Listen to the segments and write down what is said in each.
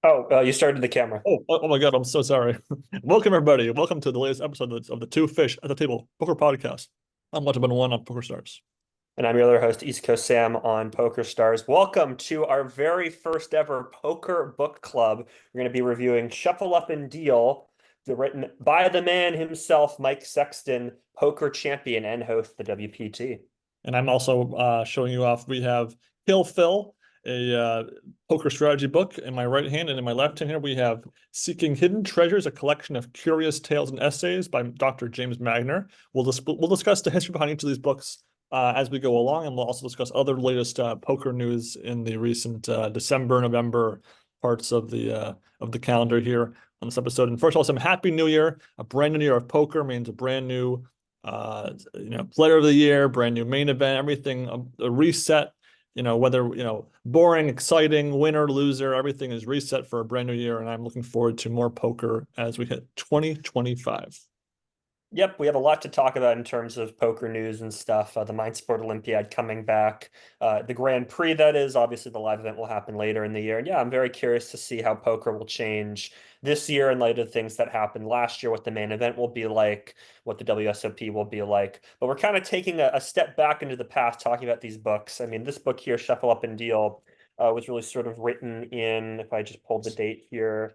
You started the camera. Oh my God, I'm so sorry. Welcome, everybody. Welcome to the latest episode of the Two Fish at the Table Poker Podcast. I'm Watch One on Poker Stars. And I'm your other host, East Coast Sam on Poker Stars. Welcome to our very first ever poker book club. We're going to be reviewing Shuffle Up and Deal, written by the man himself, Mike Sexton, poker champion and host of the WPT. And I'm also showing you off. We have Kill Phil, a poker strategy book in my right hand, and in my left hand here we have Seeking Hidden Treasures, a collection of curious tales and essays by Dr. James Magner. We'll discuss the history behind each of these books as we go along, and we'll also discuss other latest poker news in the recent December, November parts of the calendar here on this episode. And first of all, some Happy New Year! A brand new year of poker means a brand new player of the year, brand new main event, everything, a reset, whether, boring, exciting, winner, loser, everything is reset for a brand new year. And I'm looking forward to more poker as we hit 2025. Yep, we have a lot to talk about in terms of poker news and stuff. The Mind Sport Olympiad coming back, the Grand Prix, that is. Obviously, the live event will happen later in the year. And yeah, I'm very curious to see how poker will change this year in light of things that happened last year, what the main event will be like, what the WSOP will be like. But we're kind of taking a step back into the past, talking about these books. I mean, this book here, Shuffle Up and Deal, was really sort of written in, if I just pulled the date here,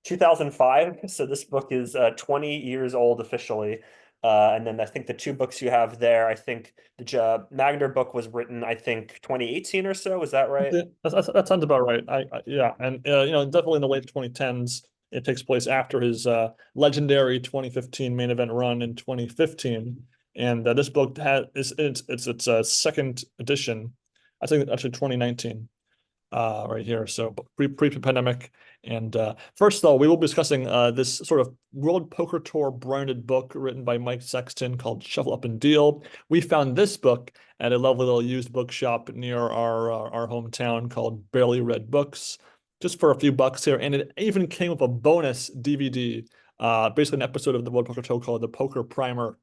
2005. So this book is 20 years old officially. And then I think the two books you have there, I think the Magner book was written, I think 2018 or so. Is that right? Yeah, that sounds about right. Yeah, and definitely in the late 2010s. It takes place after his legendary 2015 main event run in 2015, and this book has it's its second edition. I think actually 2019 right here. So pre-pandemic. And first, though, we will be discussing this sort of World Poker Tour branded book written by Mike Sexton called Shuffle Up and Deal. We found this book at a lovely little used bookshop near our hometown called Barely Read Books, just for a few bucks here. And it even came with a bonus DVD, basically an episode of the World Poker Tour called the Poker Primer.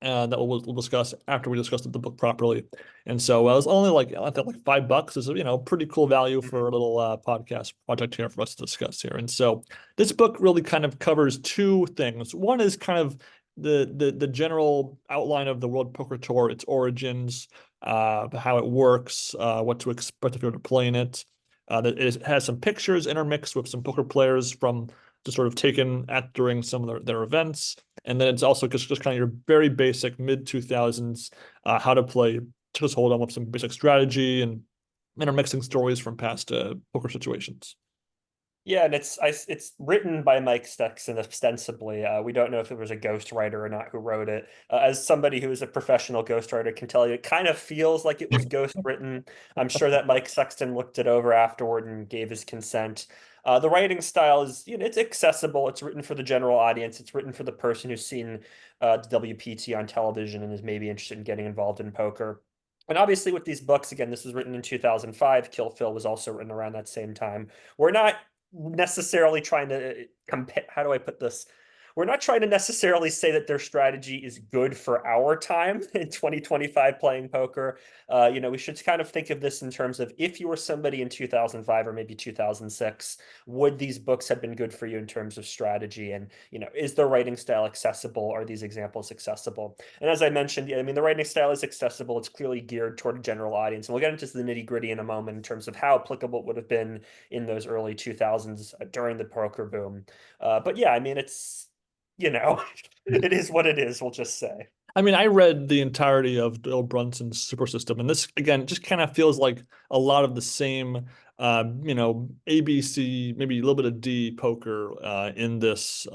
That we'll discuss after we discuss the book properly. And so it was only like, I think like $5 is, pretty cool value for a little podcast project here for us to discuss here. And so this book really kind of covers two things. One is kind of the general outline of the World Poker Tour, its origins, how it works, what to expect if you're to play in it. That it has some pictures intermixed with some poker players from just sort of taken at during some of their events. And then it's also just kind of your very basic mid 2000s how to play just hold on with some basic strategy and intermixing stories from past poker situations. Yeah, and it's written by Mike Sexton ostensibly. We don't know if it was a ghostwriter or not who wrote it. As somebody who is a professional ghostwriter can tell you, it kind of feels like it was ghost written. I'm sure that Mike Sexton looked it over afterward and gave his consent. The writing style is, it's accessible. It's written for the general audience. It's written for the person who's seen the WPT on television and is maybe interested in getting involved in poker. And obviously, with these books, again, this was written in 2005. Kill Phil was also written around that same time. We're not necessarily trying to compare. How do I put this? We're not trying to necessarily say that their strategy is good for our time in 2025 playing poker. We should kind of think of this in terms of if you were somebody in 2005 or maybe 2006, would these books have been good for you in terms of strategy? And, is the writing style accessible? Are these examples accessible? And as I mentioned, I mean, the writing style is accessible. It's clearly geared toward a general audience. And we'll get into the nitty gritty in a moment in terms of how applicable it would have been in those early 2000s during the poker boom. But yeah, I mean, it is what it is, we'll just say. I mean, I read the entirety of Bill Brunson's Super System, and this again just kind of feels like a lot of the same, ABC, maybe a little bit of D poker in this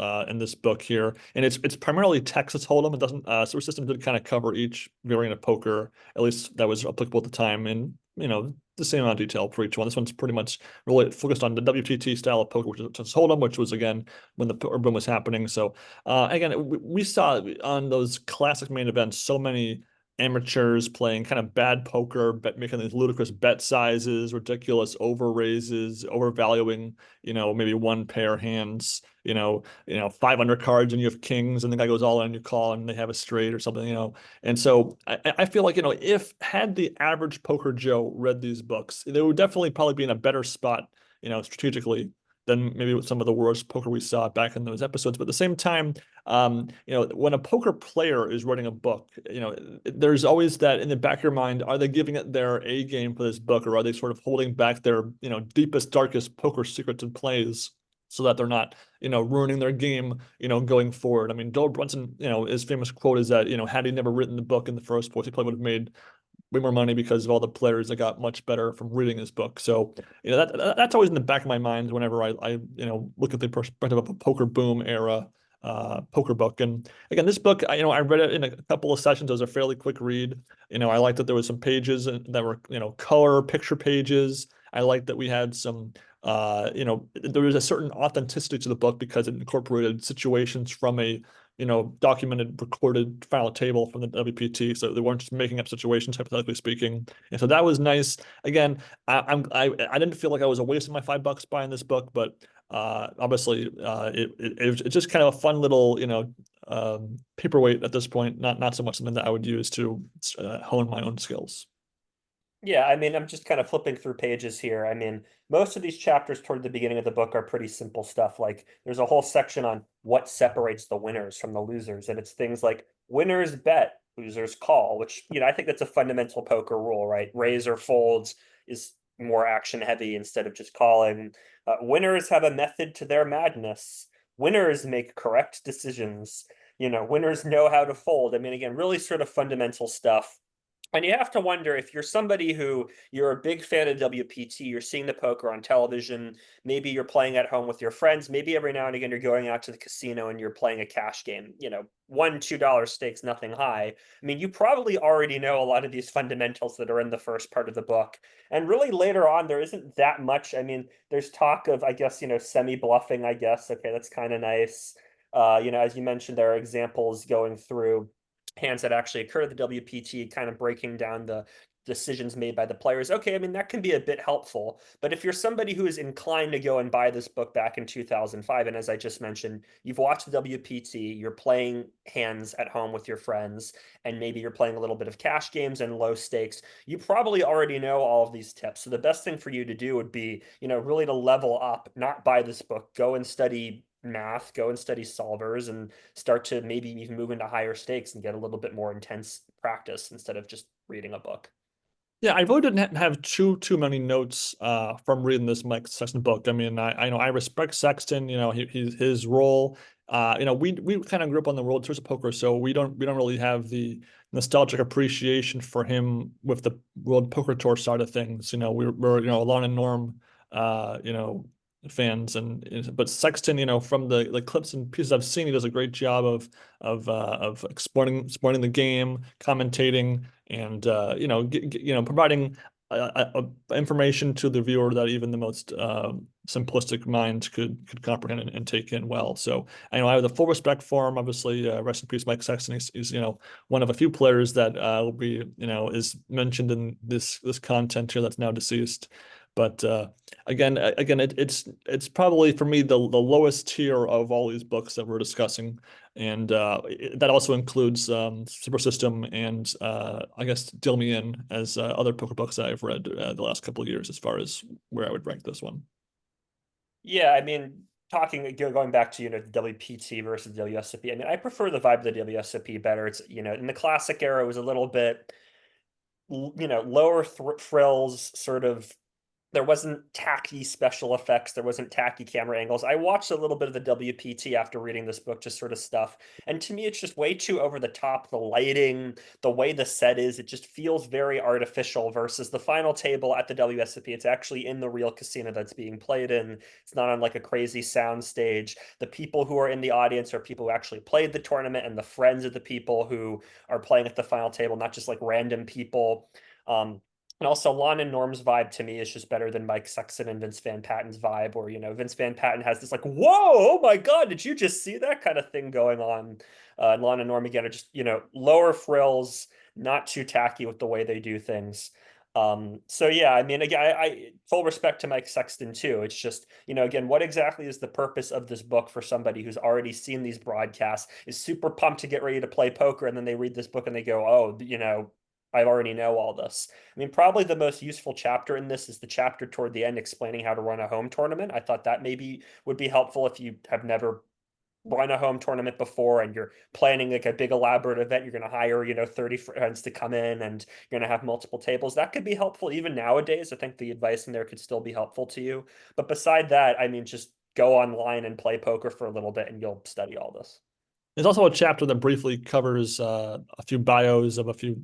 book here, and it's primarily Texas Hold'em. It doesn't Super System did kind of cover each variant of poker, at least that was applicable at the time, and the same amount of detail for each one. This one's pretty much really focused on the WTT style of poker, which is Texas Hold'em, which was again when the poker boom was happening. So again, we saw on those classic main events so many amateurs playing kind of bad poker, making these ludicrous bet sizes, ridiculous over raises, overvaluing, maybe one pair hands, 500 cards and you have kings and the guy goes all in, you call and they have a straight or something. And so I feel like, if had the average poker Joe read these books, they would definitely probably be in a better spot, strategically than maybe some of the worst poker we saw back in those episodes. But at the same time, when a poker player is writing a book, there's always that in the back of your mind, are they giving it their A game for this book, or are they sort of holding back their, deepest, darkest poker secrets and plays so that they're not, ruining their game, going forward? I mean, Joel Brunson, his famous quote is that, had he never written the book in the first place, he probably would have made way more money because of all the players that got much better from reading his book. So, that's always in the back of my mind whenever I look at the perspective of a poker boom era poker book. And again, this book, I read it in a couple of sessions. It was a fairly quick read. I liked that there was some pages that were, color picture pages. I liked that we had some, there was a certain authenticity to the book because it incorporated situations from a, documented, recorded final table from the WPT. So they weren't just making up situations, hypothetically speaking. And so that was nice. Again, I didn't feel like I was wasting my $5 buying this book, but obviously, it's just kind of a fun little, paperweight at this point. Not so much something that I would use to hone my own skills. Yeah, I mean, I'm just kind of flipping through pages here. I mean, most of these chapters toward the beginning of the book are pretty simple stuff. Like, there's a whole section on what separates the winners from the losers, and it's things like winners bet, losers call, which, I think that's a fundamental poker rule, right? Raise or folds is more action heavy instead of just calling. Winners have a method to their madness. Winners make correct decisions. Winners know how to fold. I mean, again, really sort of fundamental stuff. And you have to wonder if you're somebody who you're a big fan of WPT, you're seeing the poker on television, maybe you're playing at home with your friends, maybe every now and again you're going out to the casino and you're playing a cash game, $1, $2 stakes, nothing high. I mean, you probably already know a lot of these fundamentals that are in the first part of the book. And really later on, there isn't that much. I mean, there's talk of, I guess, semi-bluffing, I guess. Okay, that's kind of nice. As you mentioned, there are examples going through hands that actually occur at the WPT, kind of breaking down the decisions made by the players. Okay, I mean, that can be a bit helpful. But if you're somebody who is inclined to go and buy this book back in 2005, and as I just mentioned, you've watched the WPT, you're playing hands at home with your friends, and maybe you're playing a little bit of cash games and low stakes, you probably already know all of these tips. So the best thing for you to do would be, really to level up, not buy this book, go and study math, go and study solvers, and start to maybe even move into higher stakes and get a little bit more intense practice instead of just reading a book. Yeah, I really didn't have too many notes from reading this Mike Sexton book. I mean, I know I respect Sexton. His role. We kind of grew up on the World Tours of Poker, so we don't really have the nostalgic appreciation for him with the World Poker Tour side of things. We're Alon and Norm, fans, but Sexton, from the clips and pieces I've seen, he does a great job of exploring the game, commentating, and providing information to the viewer that even the most simplistic mind could comprehend and take in well. So I know I have the full respect for him. Obviously, rest in peace, Mike Sexton. He's one of a few players that will be is mentioned in this content here that's now deceased. But again, it's probably for me the lowest tier of all these books that we're discussing, and that also includes Super System and I guess Deal Me In as other poker books that I've read the last couple of years as far as where I would rank this one. Yeah, I mean, going back to the WPT versus WSOP. I mean, I prefer the vibe of the WSOP better. It's in the classic era, it was a little bit lower frills, sort of. There wasn't tacky special effects. There wasn't tacky camera angles. I watched a little bit of the WPT after reading this book, just sort of stuff. And to me, it's just way too over the top. The lighting, the way the set is, it just feels very artificial versus the final table at the WSOP. It's actually in the real casino that's being played in. It's not on like a crazy sound stage. The people who are in the audience are people who actually played the tournament and the friends of the people who are playing at the final table, not just like random people. And also, Lon and Norm's vibe to me is just better than Mike Sexton and Vince Van Patten's vibe, where, Vince Van Patten has this like, whoa, oh my God, did you just see that kind of thing going on? And Lon and Norm, again, are just, lower frills, not too tacky with the way they do things. So yeah, I mean, again, I full respect to Mike Sexton too. It's just, again, what exactly is the purpose of this book for somebody who's already seen these broadcasts, is super pumped to get ready to play poker, and then they read this book and they go, oh, I already know all this. I mean, probably the most useful chapter in this is the chapter toward the end explaining how to run a home tournament. I thought that maybe would be helpful if you have never run a home tournament before and you're planning like a big elaborate event. You're going to hire, 30 friends to come in and you're going to have multiple tables. That could be helpful even nowadays. I think the advice in there could still be helpful to you. But beside that, I mean, just go online and play poker for a little bit and you'll study all this. There's also a chapter that briefly covers a few bios of a few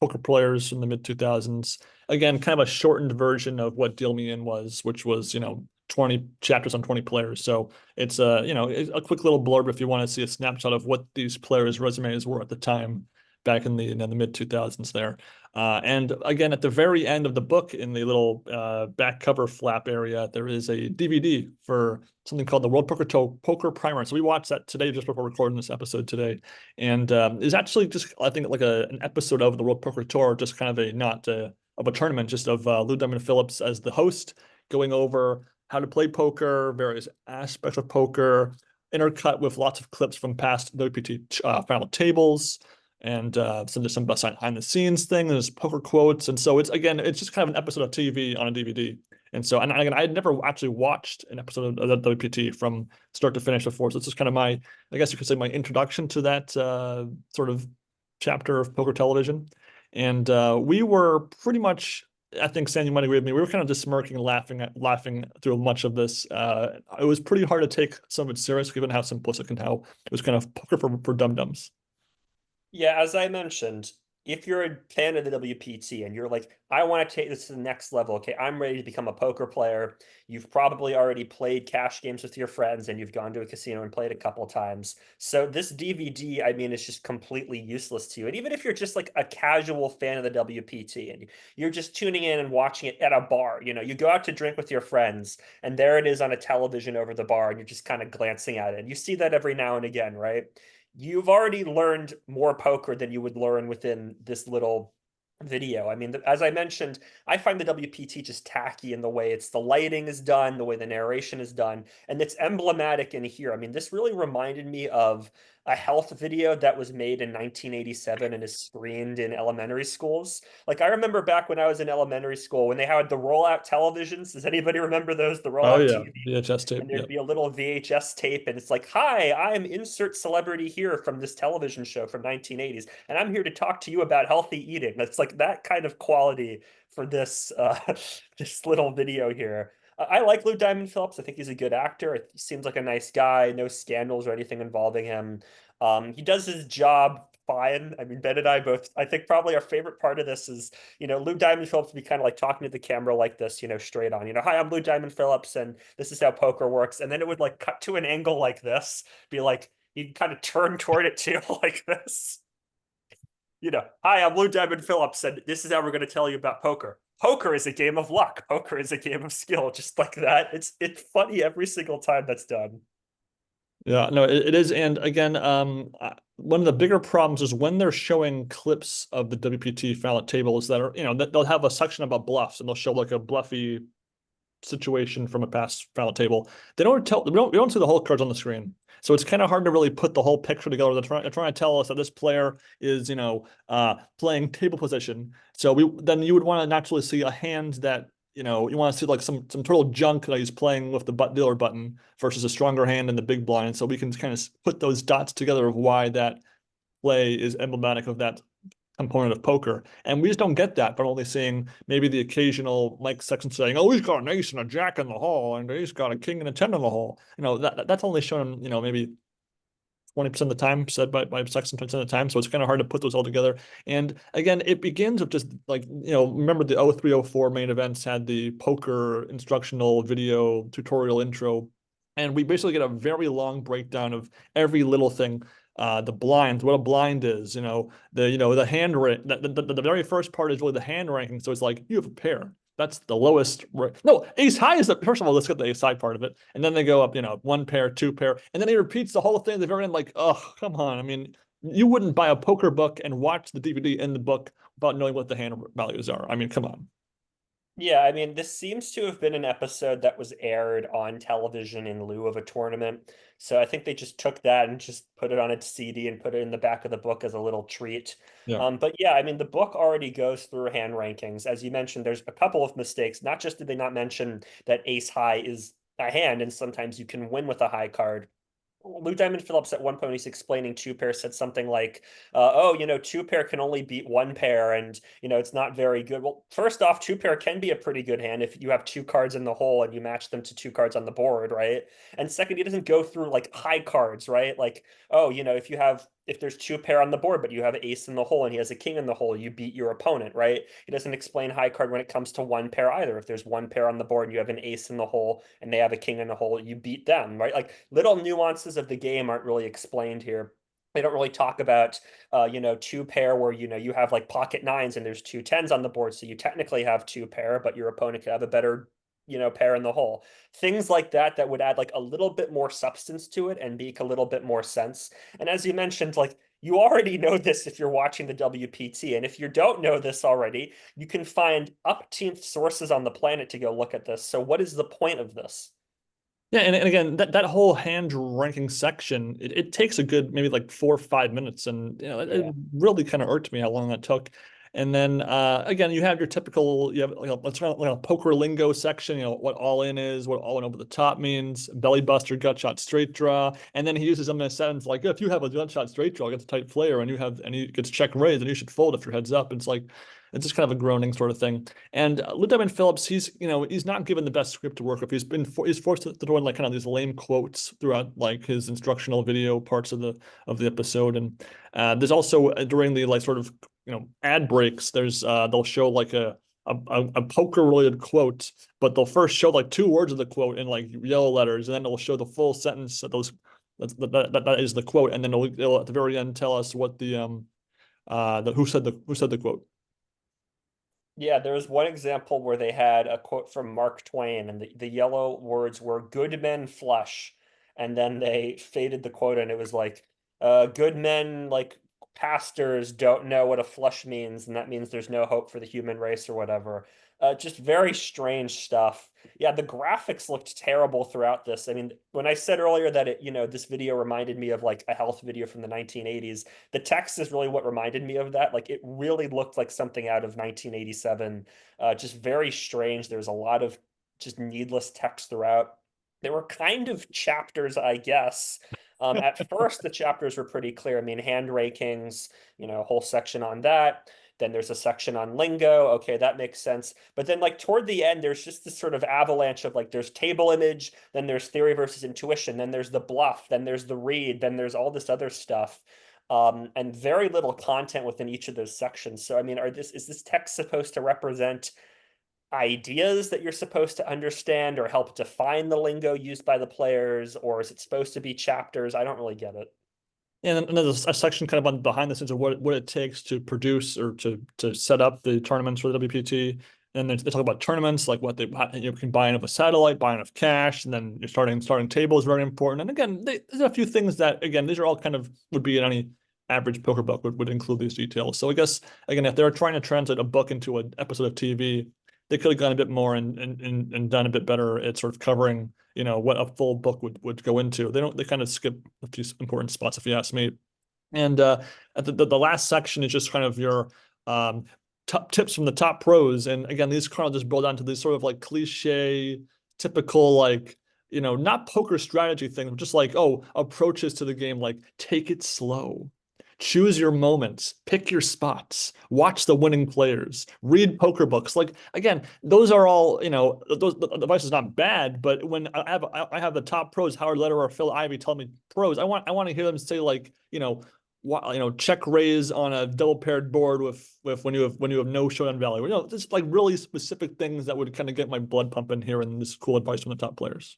poker players from the mid 2000s. Again, kind of a shortened version of what Deal Me In was, which was, 20 chapters on 20 players. So it's a quick little blurb if you want to see a snapshot of what these players' resumes were at the time back in the mid 2000s there. And again, at the very end of the book, in the little back cover flap area, there is a DVD for something called the World Poker Primer. So we watched that today just before recording this episode today, and it's actually just, I think, like an episode of the World Poker Tour, just kind of a not of a tournament, just of Lou Diamond Phillips as the host, going over how to play poker, various aspects of poker, intercut with lots of clips from past WPT final tables, and some behind the scenes thing. There's poker quotes, and so it's just kind of an episode of TV on a DVD. And so, and again, I had never actually watched an episode of the WPT from start to finish before. So this is kind of my, I guess you could say, my introduction to that sort of chapter of poker television. And we were pretty much, I think, Sam, you might agree with me, we were kind of just smirking and laughing through much of this. It was pretty hard to take some of it serious, given how simplistic and how it was kind of poker for dum-dums. Yeah, as I mentioned, if you're a fan of the WPT and you're like, I want to take this to the next level, okay, I'm ready to become a poker player. You've probably already played cash games with your friends and you've gone to a casino and played a couple times. So this DVD, I mean, is just completely useless to you. And even if you're just like a casual fan of the WPT and you're just tuning in and watching it at a bar, you go out to drink with your friends and there it is on a television over the bar and you're just kind of glancing at it. And you see that every now and again, right? You've already learned more poker than you would learn within this little video. I mean, as I mentioned, I find the WPT just tacky in the way the lighting is done, the way the narration is done, and it's emblematic in here. I mean, this really reminded me of a health video that was made in 1987 and is screened in elementary schools. Like I remember back when I was in elementary school when they had the rollout televisions. Does anybody remember those? The Oh rollout yeah, TV, VHS tape. and Yeah. there'd be a little VHS tape, and it's like, "Hi, I'm insert celebrity here from this television show from 1980s, and I'm here to talk to you about healthy eating." That's like that kind of quality for this this little video here. I like Lou Diamond Phillips. I think he's a good actor. He seems like a nice guy. No scandals or anything involving him. He does his job fine. I mean, Ben and I both, I think probably our favorite part of this is, Lou Diamond Phillips would be kind of like talking to the camera like this, straight on, "Hi, I'm Lou Diamond Phillips, and this is how poker works." And then it would like cut to an angle like this, be like, he'd kind of turn toward it too, like this. "Hi, I'm Lou Diamond Phillips, and this is how we're going to tell you about poker. Poker is a game of luck. Poker is a game of skill," just like that. It's funny every single time that's done. Yeah, no, it is. And again, one of the bigger problems is when they're showing clips of the WPT final tables that are, that they'll have a section about bluffs and they'll show like a bluffy situation from a past final table. We don't see the whole cards on the screen. So it's kind of hard to really put the whole picture together. They're trying to tell us that this player is, playing table position. So then you would want to naturally see a hand that, you want to see like some total junk that he's playing with the dealer button versus a stronger hand in the big blind. So we can kind of put those dots together of why that play is emblematic of that component of poker. And we just don't get that, but only seeing maybe the occasional Mike Sexton saying, "Oh, he's got an ace and a jack in the hole, and he's got a king and a 10 in the hole." That's only shown, maybe 20% of the time, said by Sexton 20% of the time. So it's kind of hard to put those all together. And again, it begins with just like, remember the 0304 main events had the poker instructional video tutorial intro. And we basically get a very long breakdown of every little thing. The blinds, what a blind is, the hand rank. The very first part is really the hand ranking. So it's like you have a pair. That's the lowest. No, ace high is the, first of all, let's get the ace high part of it. And then they go up, one pair, two pair. And then he repeats the whole thing at the very end, like, oh, come on. I mean, you wouldn't buy a poker book and watch the DVD in the book without knowing what the hand values are. I mean, come on. Yeah, I mean, this seems to have been an episode that was aired on television in lieu of a tournament. So I think they just took that and just put it on its CD and put it in the back of the book as a little treat. Yeah. But yeah, I mean, the book already goes through hand rankings. As you mentioned, there's a couple of mistakes. Not just did they not mention that ace high is a hand, and sometimes you can win with a high card. Lou Diamond Phillips at one point he's explaining two pair said something like, "Oh, two pair can only beat one pair, and it's not very good." Well, first off, two pair can be a pretty good hand if you have two cards in the hole and you match them to two cards on the board, right? And second, he doesn't go through like high cards, right? Like, oh, if there's two pair on the board, but you have ace in the hole and he has a king in the hole, you beat your opponent, right? He doesn't explain high card when it comes to one pair either. If there's one pair on the board and you have an ace in the hole and they have a king in the hole, you beat them, right? Like little nuances of the game aren't really explained here. They don't really talk about, two pair where, you have like pocket nines and there's two tens on the board. So you technically have two pair, but your opponent could have a better, pair in the hole. Things like that that would add like a little bit more substance to it and make a little bit more sense. And as you mentioned, like you already know this if you're watching the WPT. And if you don't know this already, you can find upteenth sources on the planet to go look at this. So what is the point of this? Yeah, and again, that whole hand ranking section, it takes a good maybe like 4 or 5 minutes, and it Yeah. really kind of irked me how long that took. And then again, you have your typical, you have let's call it like a poker lingo section, what all in is, what all in over the top means, belly buster, gut shot, straight draw, and then he uses them in a sentence like, if you have a gut shot straight draw against a tight player, and you gets check raised, and you should fold if your head's up. It's like it's just kind of a groaning sort of thing. And Lou Diamond Phillips, he's not given the best script to work with. He's forced to throw in like kind of these lame quotes throughout like his instructional video parts of the episode. And there's also during the like sort of ad breaks, there's they'll show like a poker related quote, but they'll first show like 2 words of the quote in like yellow letters, and then they'll show the full sentence of those. That is the quote, and then they'll at the very end tell us what who said the quote. Yeah, there was one example where they had a quote from Mark Twain, and the yellow words were "good men flush," and then they faded the quote, and it was like, "Good men, like pastors, don't know what a flush means, and that means there's no hope for the human race or whatever." Just very strange stuff. Yeah, the graphics looked terrible throughout this. I mean, when I said earlier that this video reminded me of like a health video from the 1980s, the text is really what reminded me of that. Like it really looked like something out of 1987. Just very strange. There's a lot of just needless text throughout. There were kind of chapters, I guess. At first, the chapters were pretty clear. I mean, hand rakings, a whole section on that. Then there's a section on lingo. Okay, that makes sense. But then, like, toward the end, there's just this sort of avalanche of like, there's table image, then there's theory versus intuition, then there's the bluff, then there's the read, then there's all this other stuff. And very little content within each of those sections. So, I mean, is this text supposed to represent ideas that you're supposed to understand or help define the lingo used by the players, or is it supposed to be chapters? I don't really get it. And there's a section kind of on behind the scenes of what it takes to produce or to set up the tournaments for the WPT. And they talk about tournaments, like what you can buy enough a satellite, buy enough cash, and then you're starting table is very important. And again, there's a few things that again these are all kind of would be in any average poker book would include these details. So I guess again, if they're trying to translate a book into an episode of TV, they could have gone a bit more and done a bit better at sort of covering what a full book would go into. They kind of skip a few important spots if you ask me. And the last section is just kind of your top tips from the top pros. And again, these kind of just boil down to these sort of like cliche, typical like not poker strategy things, but just like approaches to the game, like take it slow. Choose your moments, pick your spots, watch the winning players, read poker books. Like again, those are all, those the advice is not bad, but when I have the top pros, Howard Lederer or Phil Ivey tell me pros, I want to hear them say like, check raise on a double paired board with when you have no showdown value. Just like really specific things that would kind of get my blood pumping here and this cool advice from the top players.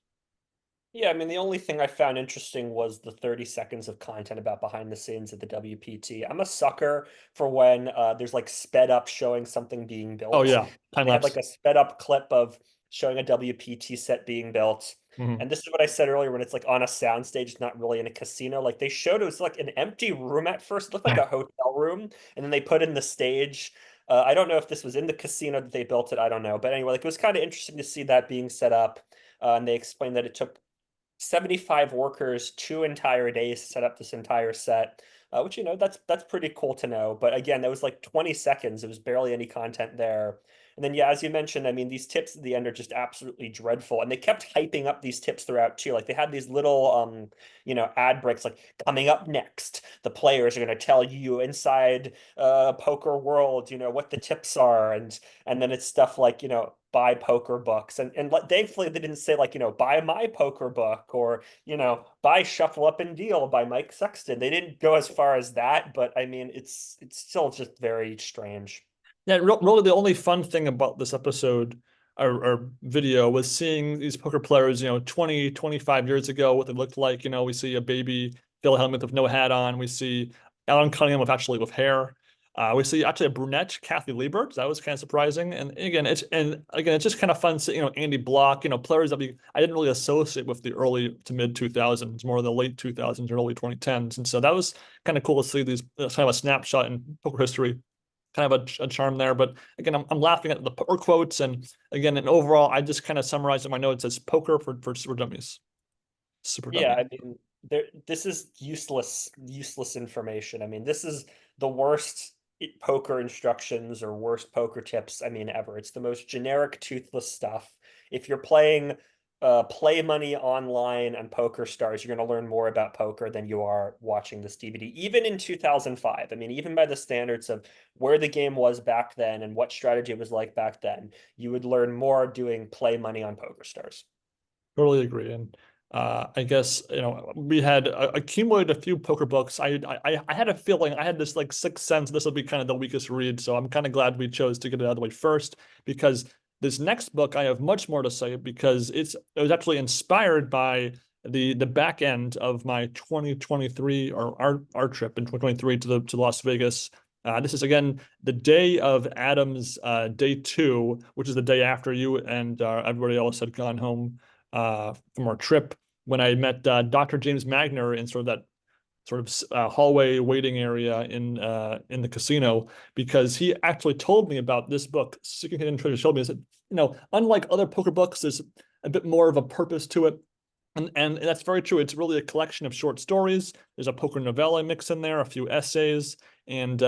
Yeah, I mean, the only thing I found interesting was the 30 seconds of content about behind the scenes at the WPT. I'm a sucker for when there's like sped up showing something being Oh built. yeah, time They had like lapse. a sped up clip of showing a WPT set being built. Mhm. And this is what I said earlier when it's like on a soundstage, it's not really in a casino. Like they showed it was like an empty room at first. It looked like a hotel room. And then they put in the stage. I don't know if this was in the casino that they built it. I don't know. But anyway, like it was kind of interesting to see that being set up. And they explained that it took 75 workers 2 entire days to set up this entire set, which, that's pretty cool to know. But again, that was like 20 seconds. There was barely any content there. And then, yeah, as you mentioned, I mean, these tips at the end are just absolutely dreadful. And they kept hyping up these tips throughout too. Like they had these little, ad breaks, like coming up next, the players are going to tell you inside poker world, what the tips are. And then it's stuff like, buy poker books. And thankfully they didn't say like, buy my poker book or, buy Shuffle Up and Deal by Mike Sexton. They didn't go as far as that, but I mean, it's still just very strange. Yeah, really, the only fun thing about this episode or video was seeing these poker players, 20, 25 years ago, what they looked like. We see a baby Phil Hellmuth with no hat on. We see Alan Cunningham with hair. We see actually a brunette, Kathy Liebert. That was kind of surprising. And again, it's just kind of fun seeing, Andy Block, players that I didn't really associate with the early to mid 2000s, more the late 2000s, early 2010s. And so that was kind of cool to see these kind of a snapshot in poker history, kind of a charm there. But again, I'm laughing at the poker quotes. And again, and overall, I just kind of summarized in my notes as poker for super dummies. Super Yeah, dummy. I mean, this is useless information. I mean, this is the worst poker instructions or worst poker tips, I mean, ever. It's the most generic, toothless stuff. If you're playing play money online on Poker Stars, you're going to learn more about poker than you are watching this DVD. Even in 2005, I mean, even by the standards of where the game was back then and what strategy it was like back then, you would learn more doing play money on Poker Stars. Totally agree. And I guess we had accumulated a few poker books. I had a feeling, I had this like sixth sense this will be kind of the weakest read. So I'm kind of glad we chose to get it out of the way first, because this next book I have much more to say, because it was actually inspired by the back end of my 2023 or our trip in 2023 to Las Vegas. This is again the day of Adam's day two, which is the day after you and everybody else had gone home from our trip, when I met Dr. James Magner in that sort of hallway waiting area in the casino, because he actually told me about this book. Seeking Hidden Treasure showed me that unlike other poker books, there's a bit more of a purpose to it. And that's very true. It's really a collection of short stories. There's a poker novella mix in there, a few essays, and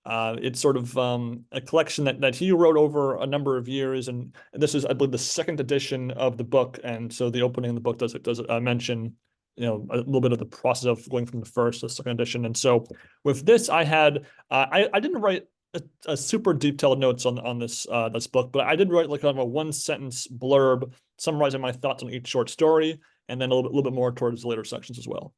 it's sort of a collection that he wrote over a number of years. And this is, I believe, the second edition of the book. And so the opening of the book does mention, a little bit of the process of going from the first to the second edition. And so with this, I had I didn't write a super detailed notes on this book, but I did write like kind of a one sentence blurb summarizing my thoughts on each short story, and then a little bit more towards the later sections as well.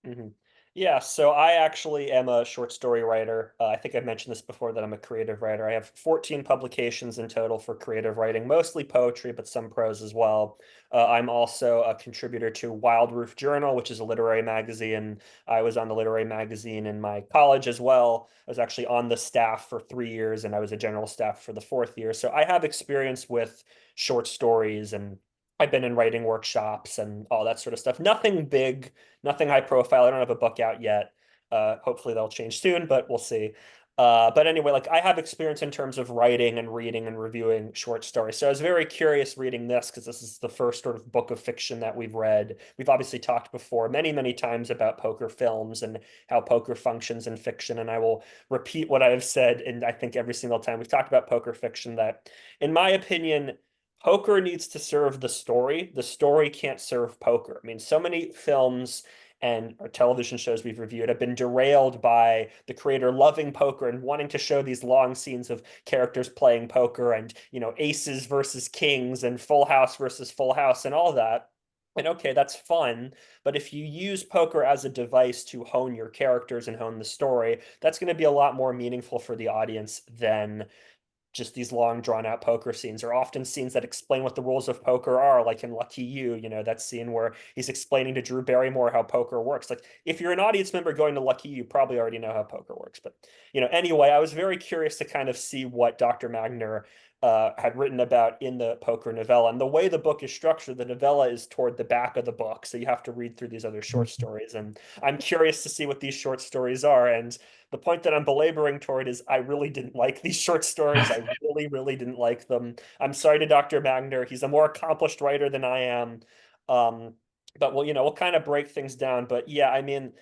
Mhm. Yeah, so I actually am a short story writer. I think I've mentioned this before that I'm a creative writer. I have 14 publications in total for creative writing, mostly poetry, but some prose as well. I'm also a contributor to Wild Roof Journal, which is a literary magazine. I was on the literary magazine in my college as well. I was actually on the staff for 3 years, and I was a general staff for the fourth year. So I have experience with short stories, and I've been in writing workshops and all that sort of stuff. Nothing big, nothing high profile. I don't have a book out yet. Hopefully they'll change soon, but we'll see. But anyway, like I have experience in terms of writing and reading and reviewing short stories. So I was very curious reading this because this is the first sort of book of fiction that we've read. We've obviously talked before many, many times about poker films and how poker functions in fiction. And I will repeat what I have said, and I think every single time we've talked about poker fiction, that in my opinion, poker needs to serve the story. The story can't serve poker. I mean, so many films and our television shows we've reviewed have been derailed by the creator loving poker and wanting to show these long scenes of characters playing poker and, aces versus kings and full house versus full house and all that. And okay, that's fun, but if you use poker as a device to hone your characters and hone the story, that's going to be a lot more meaningful for the audience than just these long drawn out poker scenes, are often scenes that explain what the rules of poker are, like in Lucky You, that scene where he's explaining to Drew Barrymore how poker works. Like if you're an audience member going to Lucky You, probably already know how poker works. But anyway, I was very curious to kind of see what Dr. Magner had written about in the poker novella. And the way the book is structured, the novella is toward the back of the book. So you have to read through these other short stories. And I'm curious to see what these short stories are. And The point that I'm belaboring toward is I really didn't like these short stories. I really, really didn't like them. I'm sorry to Dr. Magner. He's a more accomplished writer than I am. Um, but we'll kind of break things down. But yeah, I mean,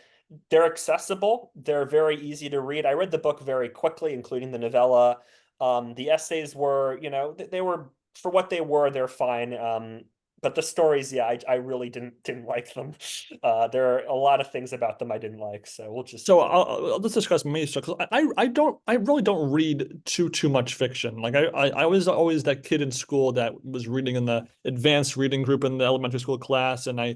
they're accessible. They're very easy to read. I read the book very quickly, including the novella. The essays were, they were for what they were, they're fine. But the stories, yeah, I really didn't like them. There are a lot of things about them I didn't like. So we'll just So let's discuss me. So, because I really don't read too much fiction. Like I was always that kid in school that was reading in the advanced reading group in the elementary school class, and I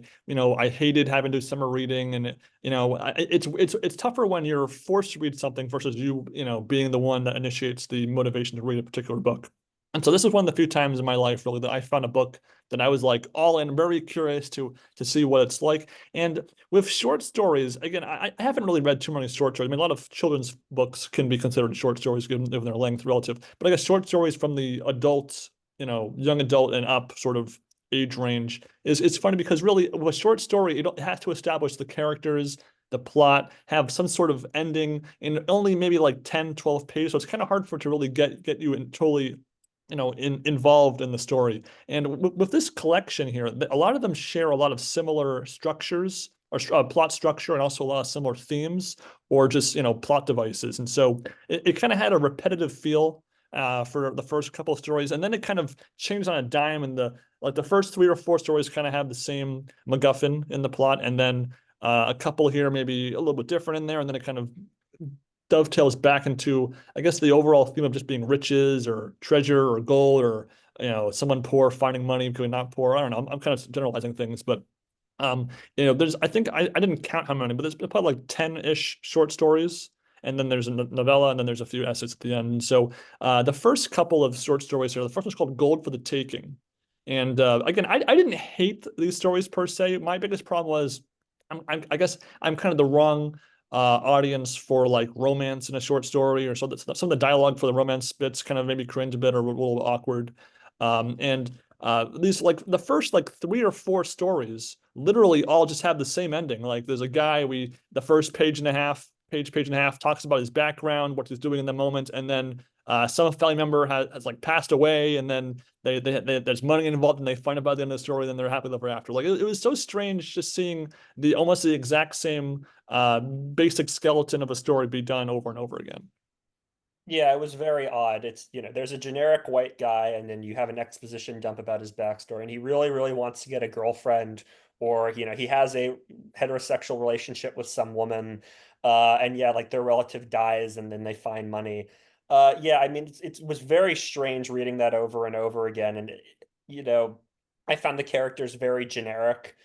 hated having to do summer reading, and it's tougher when you're forced to read something versus being the one that initiates the motivation to read a particular book. And so this is one of the few times in my life really that I found a book that I was like all in, very curious to see what it's like. And with short stories, again, I haven't really read too many short stories. I mean, a lot of children's books can be considered short stories given their length relative. But I guess short stories from the adult, young adult and up sort of age range is it's funny because really with a short story, it has to establish the characters, the plot, have some sort of ending in only maybe like 10, 12 pages. So it's kind of hard for it to really get you in totally involved in the story. And with this collection here, a lot of them share a lot of similar structures or plot structure and also a lot of similar themes or just, plot devices. And so it kind of had a repetitive feel for the first couple of stories. And then it kind of changed on a dime. And the first 3 or 4 stories kind of have the same MacGuffin in the plot. And then a couple here, maybe a little bit different in there. And then it kind of dovetails back into, I guess, the overall theme of just being riches or treasure or gold or someone poor finding money becoming not poor. I don't know. I'm kind of generalizing things, but there's I think I didn't count how many, but there's probably like 10-ish short stories. And then there's a novella, and then there's a few essays at the end. And so the first couple of short stories here, the first one's called Gold for the Taking. And again, I didn't hate these stories per se. My biggest problem was I guess I'm kind of the wrong audience for like romance in a short story, or so that some of the dialogue for the romance bits kind of maybe cringe a bit or a little awkward. And these like the first like 3 or 4 stories literally all just have the same ending. Like there's a guy the first page and a half talks about his background, what he's doing in the moment, and then some family member has like passed away, and then there's money involved, and they find out by the end of the story, and then they're happily ever after. Like it was so strange just seeing the almost the exact same basic skeleton of a story be done over and over again. Yeah, it was very odd. It's, there's a generic white guy, and then you have an exposition dump about his backstory, and he really, really wants to get a girlfriend, or, he has a heterosexual relationship with some woman, and yeah, like their relative dies, and then they find money. Yeah, I mean, it was very strange reading that over and over again, and, you know, I found the characters very generic.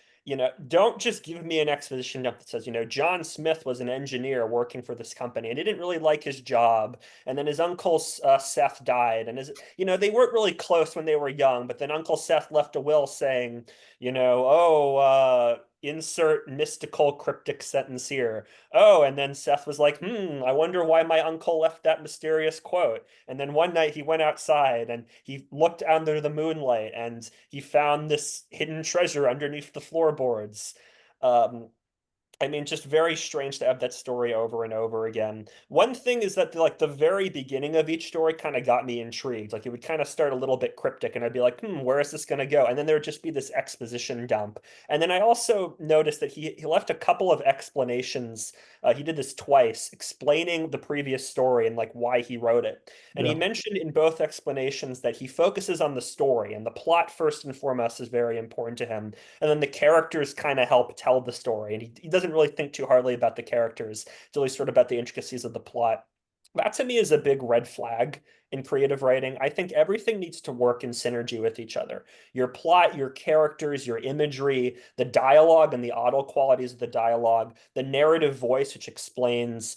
Don't just give me an exposition dump that says, John Smith was an engineer working for this company and he didn't really like his job, and then his uncle Seth died, and they weren't really close when they were young, but then Uncle Seth left a will saying, oh, insert mystical cryptic sentence here. Oh, and then Seth was like, I wonder why my uncle left that mysterious quote. And then one night he went outside and he looked under the moonlight and he found this hidden treasure underneath the floorboards. Um, I mean, just very strange to have that story over and over again. One thing is that the very beginning of each story kind of got me intrigued. Like it would kind of start a little bit cryptic, and I'd be like, where is this going to go? And then there would just be this exposition dump. And then I also noticed that he left a couple of explanations. He did this twice, explaining the previous story and like why he wrote it. And he Yeah. mentioned in both explanations that he focuses on the story, and the plot first and foremost is very important to him, and then the characters kind of help tell the story. And he doesn't really think too hardly about the characters. It's really sort of about the intricacies of the plot. That to me is a big red flag in creative writing. I think everything needs to work in synergy with each other. Your plot, your characters, your imagery, the dialogue and the audio qualities of the dialogue, the narrative voice, which explains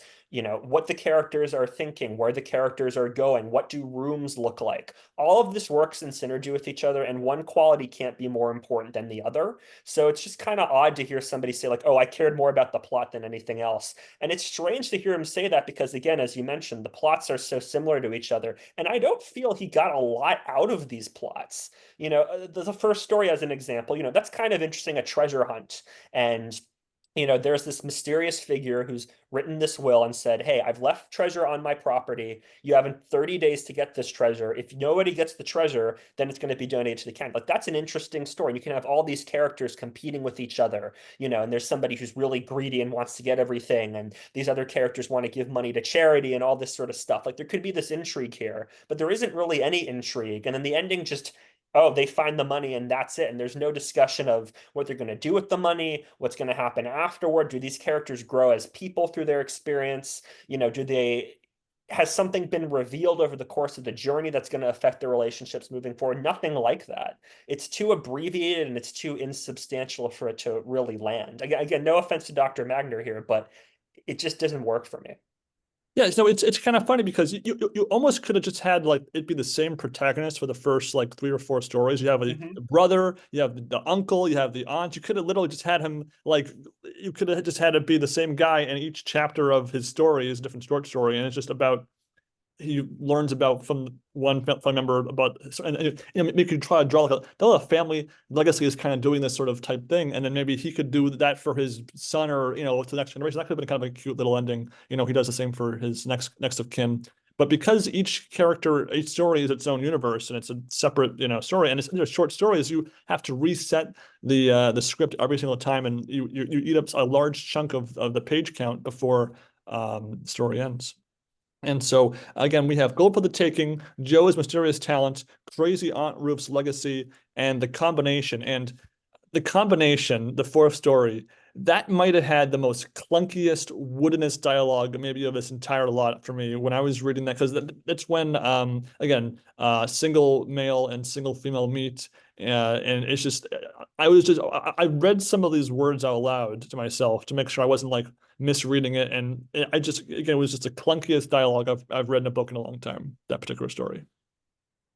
what the characters are thinking, where the characters are going, what do rooms look like. All of this works in synergy with each other, and one quality can't be more important than the other. So it's just kind of odd to hear somebody say like, oh, I cared more about the plot than anything else. And it's strange to hear him say that because, again, as you mentioned, the plots are so similar to each other, and I don't feel he got a lot out of these plots. The first story as an example, that's kind of interesting, a treasure hunt, and there's this mysterious figure who's written this will and said, hey, I've left treasure on my property. You have 30 days to get this treasure. If nobody gets the treasure, then it's going to be donated to the camp. Like, that's an interesting story. You can have all these characters competing with each other, and there's somebody who's really greedy and wants to get everything. And these other characters want to give money to charity and all this sort of stuff. Like, there could be this intrigue here, but there isn't really any intrigue. And then the ending just, oh, they find the money and that's it. And there's no discussion of what they're going to do with the money, what's going to happen afterward. Do these characters grow as people through their experience? Has something been revealed over the course of the journey that's going to affect their relationships moving forward? Nothing like that. It's too abbreviated and it's too insubstantial for it to really land. Again, no offense to Dr. Magner here, but it just doesn't work for me. Yeah, so it's kind of funny because you almost could have just had like it be the same protagonist for the first like 3 or 4 stories. You have a brother, you have the uncle, you have the aunt. You could have literally just had him like you could have just had it be the same guy, and each chapter of his story is a different short story, and it's just about he learns about from one family member about, and maybe you could try to draw like a family legacy is kind of doing this sort of type thing, and then maybe he could do that for his son or to the next generation. That could have been kind of a cute little ending. He does the same for his next of kin. But because each character, each story is its own universe and it's a separate, story, and it's short stories, you have to reset the script every single time, and you eat up a large chunk of the page count before the story ends. And so again, we have Gold for the Taking, Joe's Mysterious Talent, Crazy Aunt Ruth's Legacy, and the combination. And the combination, the fourth story, that might have had the most clunkiest, woodenest dialogue maybe of this entire lot for me when I was reading that, because that's when again single male and single female meet, and it's just I read some of these words out loud to myself to make sure I wasn't like misreading it, and I just again it was just the clunkiest dialogue I've read in a book in a long time, that particular story.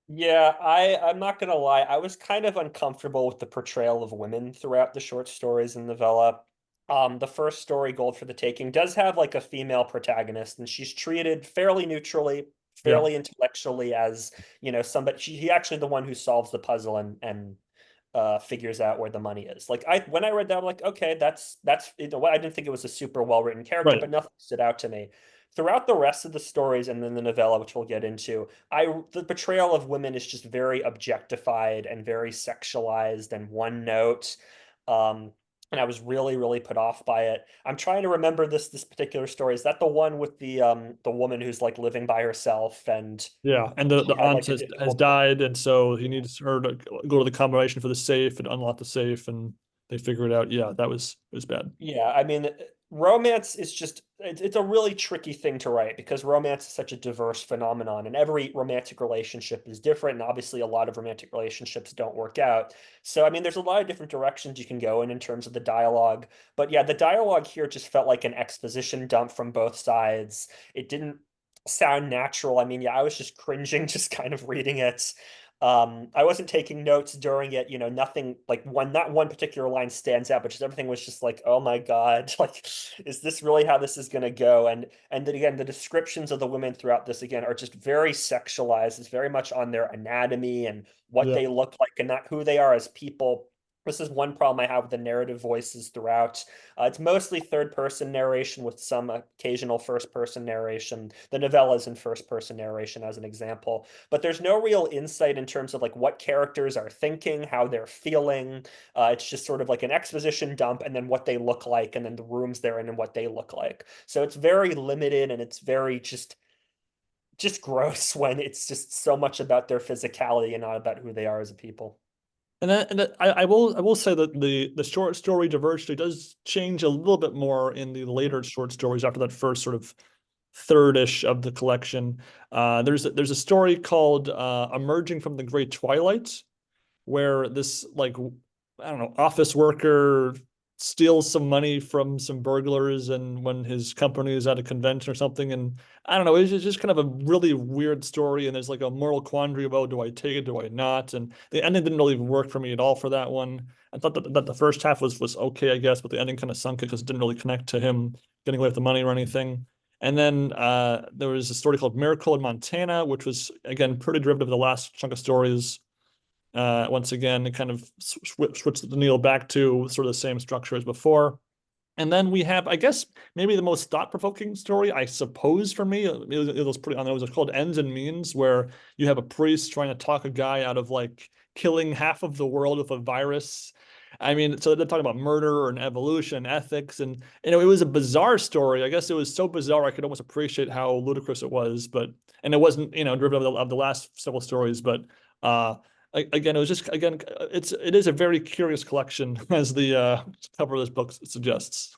Yeah, I'm not gonna lie. I was kind of uncomfortable with the portrayal of women throughout the short stories and novella. The first story, Gold for the Taking, does have like a female protagonist, and she's treated fairly neutrally, Yeah, fairly intellectually as, somebody. He actually the one who solves the puzzle and figures out where the money is. Like when I read that, I'm like, okay, that's I didn't think it was a super well written character, right. but nothing stood out to me. Throughout the rest of the stories and then the novella, which we'll get into, the portrayal of women is just very objectified and very sexualized and one note. Um, and I was really, really put off by it. I'm trying to remember this particular story. Is that the one with the woman who's like living by herself and Yeah, and the she had aunt like a has difficult. died, and so he needs her to go to the combination for the safe and unlock the safe, and they figure it out. Yeah, it was bad. Yeah, I mean, romance is just it's a really tricky thing to write because romance is such a diverse phenomenon and every romantic relationship is different and obviously a lot of romantic relationships don't work out. So I mean, there's a lot of different directions you can go in terms of the dialogue. But yeah, the dialogue here just felt like an exposition dump from both sides. It didn't sound natural. I mean, yeah, I was just cringing just kind of reading it. I wasn't taking notes during it, nothing like not one particular line stands out, but just everything was just like, oh my God, like, is this really how this is gonna go? And then again, the descriptions of the women throughout this again are just very sexualized. It's very much on their anatomy and what Yeah. they look like and not who they are as people. This is one problem I have with the narrative voices throughout. It's mostly third person narration with some occasional first person narration. The novellas in first person narration, as an example, but there's no real insight in terms of like what characters are thinking, how they're feeling. It's just sort of like an exposition dump and then what they look like and then the rooms they're in and what they look like. So it's very limited and it's very just gross when it's just so much about their physicality and not about who they are as a people. I will say that the short story diversity does change a little bit more in the later short stories after that first sort of third-ish of the collection. There's a story called Emerging from the Great Twilight, where this like I don't know office worker steals some money from some burglars, and when his company is at a convention or something, and I don't know, it's just kind of a really weird story, and there's like a moral quandary about do I take it, do I not, and the ending didn't really work for me at all for that one. I thought that the first half was okay, I guess, but the ending kind of sunk it because it didn't really connect to him getting away with the money or anything. And then there was a story called Miracle in Montana, which was again pretty derivative of the last chunk of stories. Once again, it kind of switched the needle back to sort of the same structure as before. And then we have, I guess, maybe the most thought-provoking story, I suppose, for me. It was pretty, I know, it was called Ends and Means, where you have a priest trying to talk a guy out of like killing half of the world with a virus. I mean, so they're talking about murder and evolution, ethics, and you know, it was a bizarre story. I guess it was so bizarre I could almost appreciate how ludicrous it was, but and it wasn't, you know, derivative of the last several stories, but uh again, it was just again, it is a very curious collection, as the cover of this book suggests.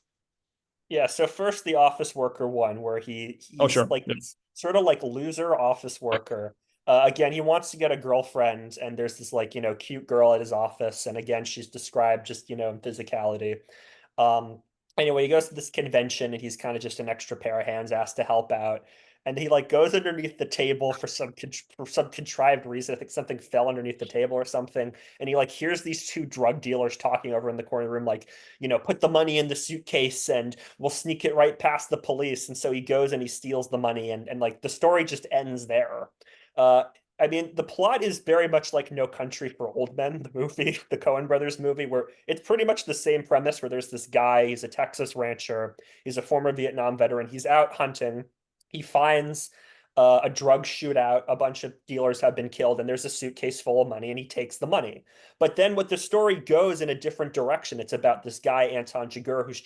Yeah, so first the office worker one, where Oh, he's sure. like Yeah. this sort of like loser office worker. Again, he wants to get a girlfriend, and there's this like, cute girl at his office, and again, she's described just, in physicality. Um, anyway, he goes to this convention, and he's kind of just an extra pair of hands asked to help out. And he like goes underneath the table for some contrived reason. I think something fell underneath the table or something. And he like hears these two drug dealers talking over in the corner room, like, put the money in the suitcase and we'll sneak it right past the police. And so he goes and he steals the money, and like the story just ends there. Uh, I mean, the plot is very much like No Country for Old Men, the movie, the Coen Brothers movie, where it's pretty much the same premise, where there's this guy, he's a Texas rancher, he's a former Vietnam veteran, he's out hunting, he finds a drug shootout, a bunch of dealers have been killed, and there's a suitcase full of money, and he takes the money. But then what the story goes in a different direction. It's about this guy, Anton Chigurh, who's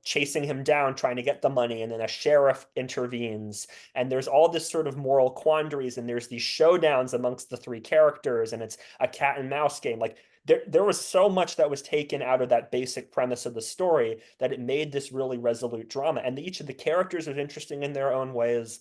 chasing him down, trying to get the money, and then a sheriff intervenes, and there's all this sort of moral quandaries, and there's these showdowns amongst the three characters, and it's a cat and mouse game. Like there was so much that was taken out of that basic premise of the story that it made this really resolute drama. And each of the characters was interesting in their own ways.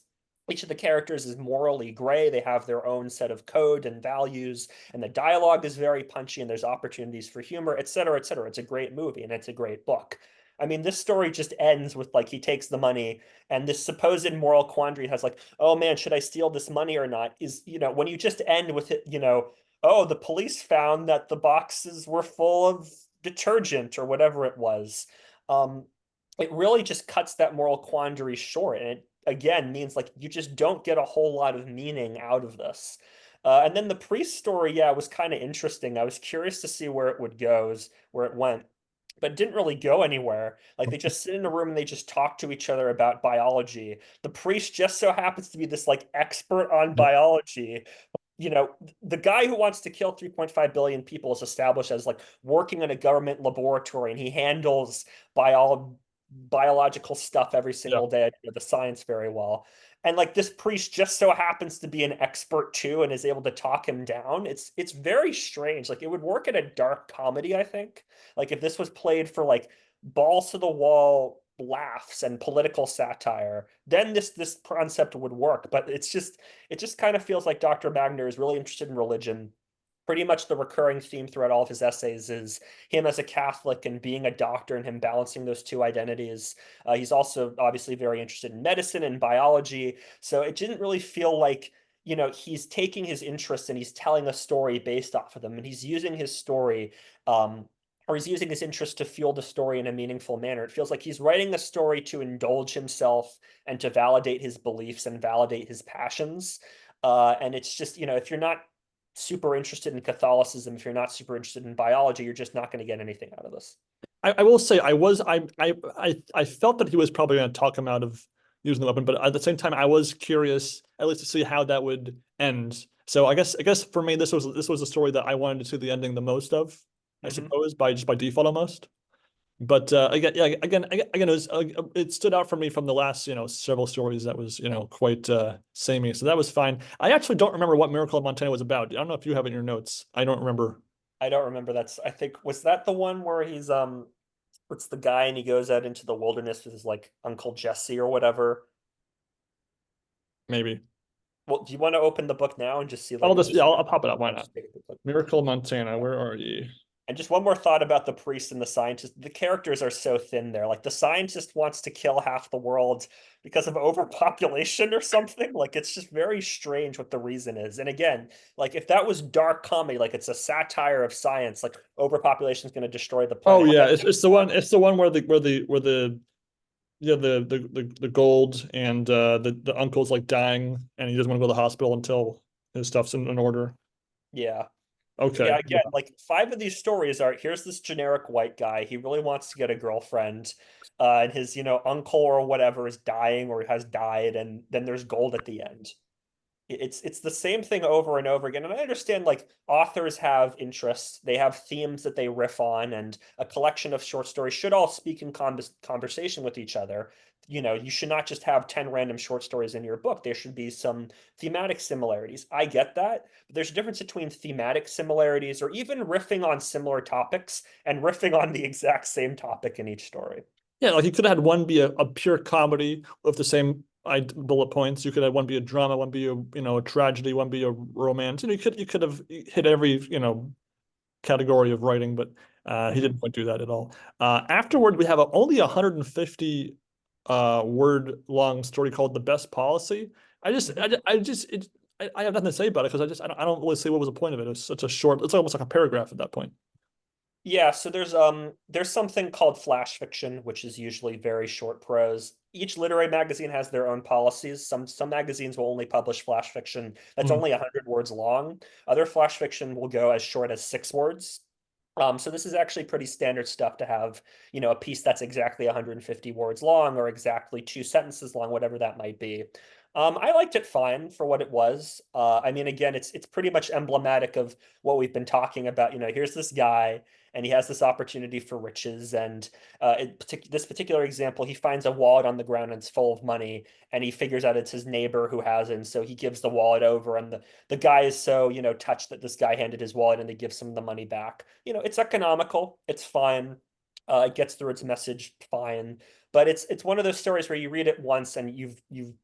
Each of the characters is morally gray. They have their own set of code and values, and the dialogue is very punchy, and there's opportunities for humor, et cetera, et cetera. It's a great movie, and it's a great book. I mean, this story just ends with like he takes the money, and this supposed moral quandary has like, oh man, should I steal this money or not? Is, when you just end with it, oh, the police found that the boxes were full of detergent or whatever it was. Um, it really just cuts that moral quandary short, and it again means like you just don't get a whole lot of meaning out of this. And then the priest story, yeah, was kind of interesting. I was curious to see where it would go, where it went, but it didn't really go anywhere. Like they just sit in a room and they just talk to each other about biology. The priest just so happens to be this like expert on biology. The guy who wants to kill 3.5 billion people is established as like working in a government laboratory, and he handles biological stuff every Yeah. single day, the science very well. And like this priest just so happens to be an expert too and is able to talk him down. It's very strange. Like it would work in a dark comedy, I think. Like if this was played for like balls to the wall laughs and political satire, then this concept would work. But it just kind of feels like Dr. Magner is really interested in religion. Pretty much the recurring theme throughout all of his essays is him as a Catholic and being a doctor, and him balancing those two identities. He's also obviously very interested in medicine and biology. So it didn't really feel like, he's taking his interests and he's telling a story based off of them. And he's using his story, or he's using his interest to fuel the story in a meaningful manner. It feels like he's writing a story to indulge himself and to validate his beliefs and validate his passions. And it's just, if you're not super interested in Catholicism, if you're not super interested in biology, you're just not going to get anything out of this. I will say I felt that he was probably going to talk him out of using the weapon, but at the same time I was curious at least to see how that would end. So I guess for me this was a story that I wanted to see the ending the most of, I Mm-hmm. suppose, by just by default almost. But again, yeah, again, it stood out for me from the last, several stories that was, quite samey. So that was fine. I actually don't remember what Miracle in Montana was about. I don't know if you have it in your notes. I don't remember. I don't remember. I think, was that the one where what's the guy and he goes out into the wilderness with his like Uncle Jesse or whatever? Maybe. Well, do you want to open the book now and just see I'll like just, just yeah, I'll pop it up. Why I'll not? just take a quick look. Miracle Montana, where are you? And just one more thought about the priest and the scientist. The characters are so thin there. Like the scientist wants to kill half the world because of overpopulation or something. Like it's just very strange what the reason is. And again, like if that was dark comedy, like it's a satire of science, like overpopulation is going to destroy the Oh planet. yeah, it's the one where the yeah, the gold and the uncle's like dying and he doesn't want to go to the hospital until his stuff's in order. Yeah. Okay. Yeah, again, like five of these stories are here's this generic white guy. He really wants to get a girlfriend, and his, uncle or whatever is dying or has died, and then there's gold at the end. It's the same thing over and over again. And I understand like authors have interests, they have themes that they riff on, and a collection of short stories should all speak in conversation with each other. You should not just have 10 random short stories in your book. There should be some thematic similarities. I get that, but there's a difference between thematic similarities or even riffing on similar topics and riffing on the exact same topic in each story. Yeah, like you could have had one be a pure comedy with the same bullet points. You could have one be a drama, one be a tragedy, one be a romance. You could have hit every category of writing, but he Mhm. didn't quite do that at all. Afterward, we have only 150 word long story called "The Best Policy." I just Mhm. I just it, I have nothing to say about it because I don't really see what was the point of it. It's such a short. It's almost like a paragraph at that point. Yeah, so there's something called flash fiction, which is usually very short prose. Each literary magazine has their own policies. Some magazines will only publish flash fiction that's Mm. only 100 words long. Other flash fiction will go as short as 6 words. So this is actually pretty standard stuff to have, a piece that's exactly 150 words long or exactly 2 sentences long, whatever that might be. I liked it fine for what it was. I mean, again, it's pretty much emblematic of what we've been talking about. Here's this guy, and he has this opportunity for riches. And this particular example, he finds a wallet on the ground and it's full of money, and he figures out it's his neighbor who has it. And so he gives the wallet over, and the guy is so, touched that this guy handed his wallet and they gives him the money back. It's economical, it's fine. It gets through its message fine, but it's one of those stories where you read it once and you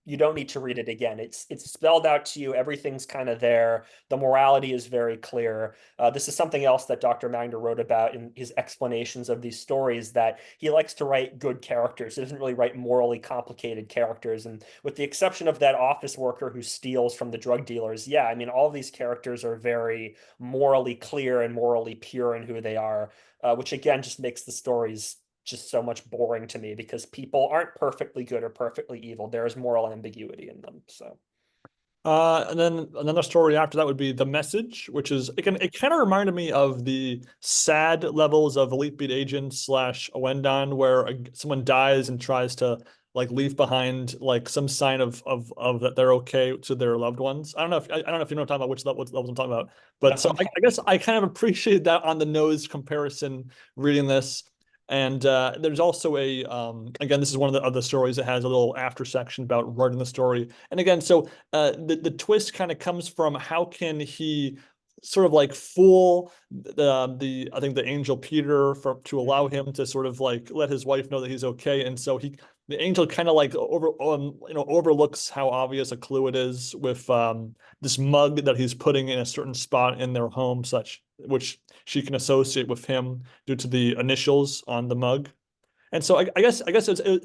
don't need to read it again. It's spelled out to you. Everything's kind of there. The morality is very clear. This is something else that Dr. Magner wrote about in his explanations of these stories, that he likes to write good characters. He doesn't really write morally complicated characters. And with the exception of that office worker who steals from the drug dealers, yeah, I mean, all these characters are very morally clear and morally pure in who they are, which again just makes the stories just so much boring to me because people aren't perfectly good or perfectly evil. There is moral ambiguity in them. So. And then another story after that would be The Message, which is again, it kind of reminded me of the sad levels of Elite Beat Agent slash Owendan, where someone dies and tries to like leave behind like some sign of that they're okay to their loved ones. I don't know if you know what I'm talking about, which levels I'm talking about. No, But so I guess I kind of appreciate that on the nose comparison reading this. And there's also again, this is one of the other stories that has a little after section about writing the story. And again, so the twist kind of comes from how can he sort of like fool the I think the angel Peter to allow him to sort of like let his wife know that he's okay, and so the angel kind of like overlooks how obvious a clue it is with this mug that he's putting in a certain spot in their home, such which she can associate with him due to the initials on the mug. And so I guess to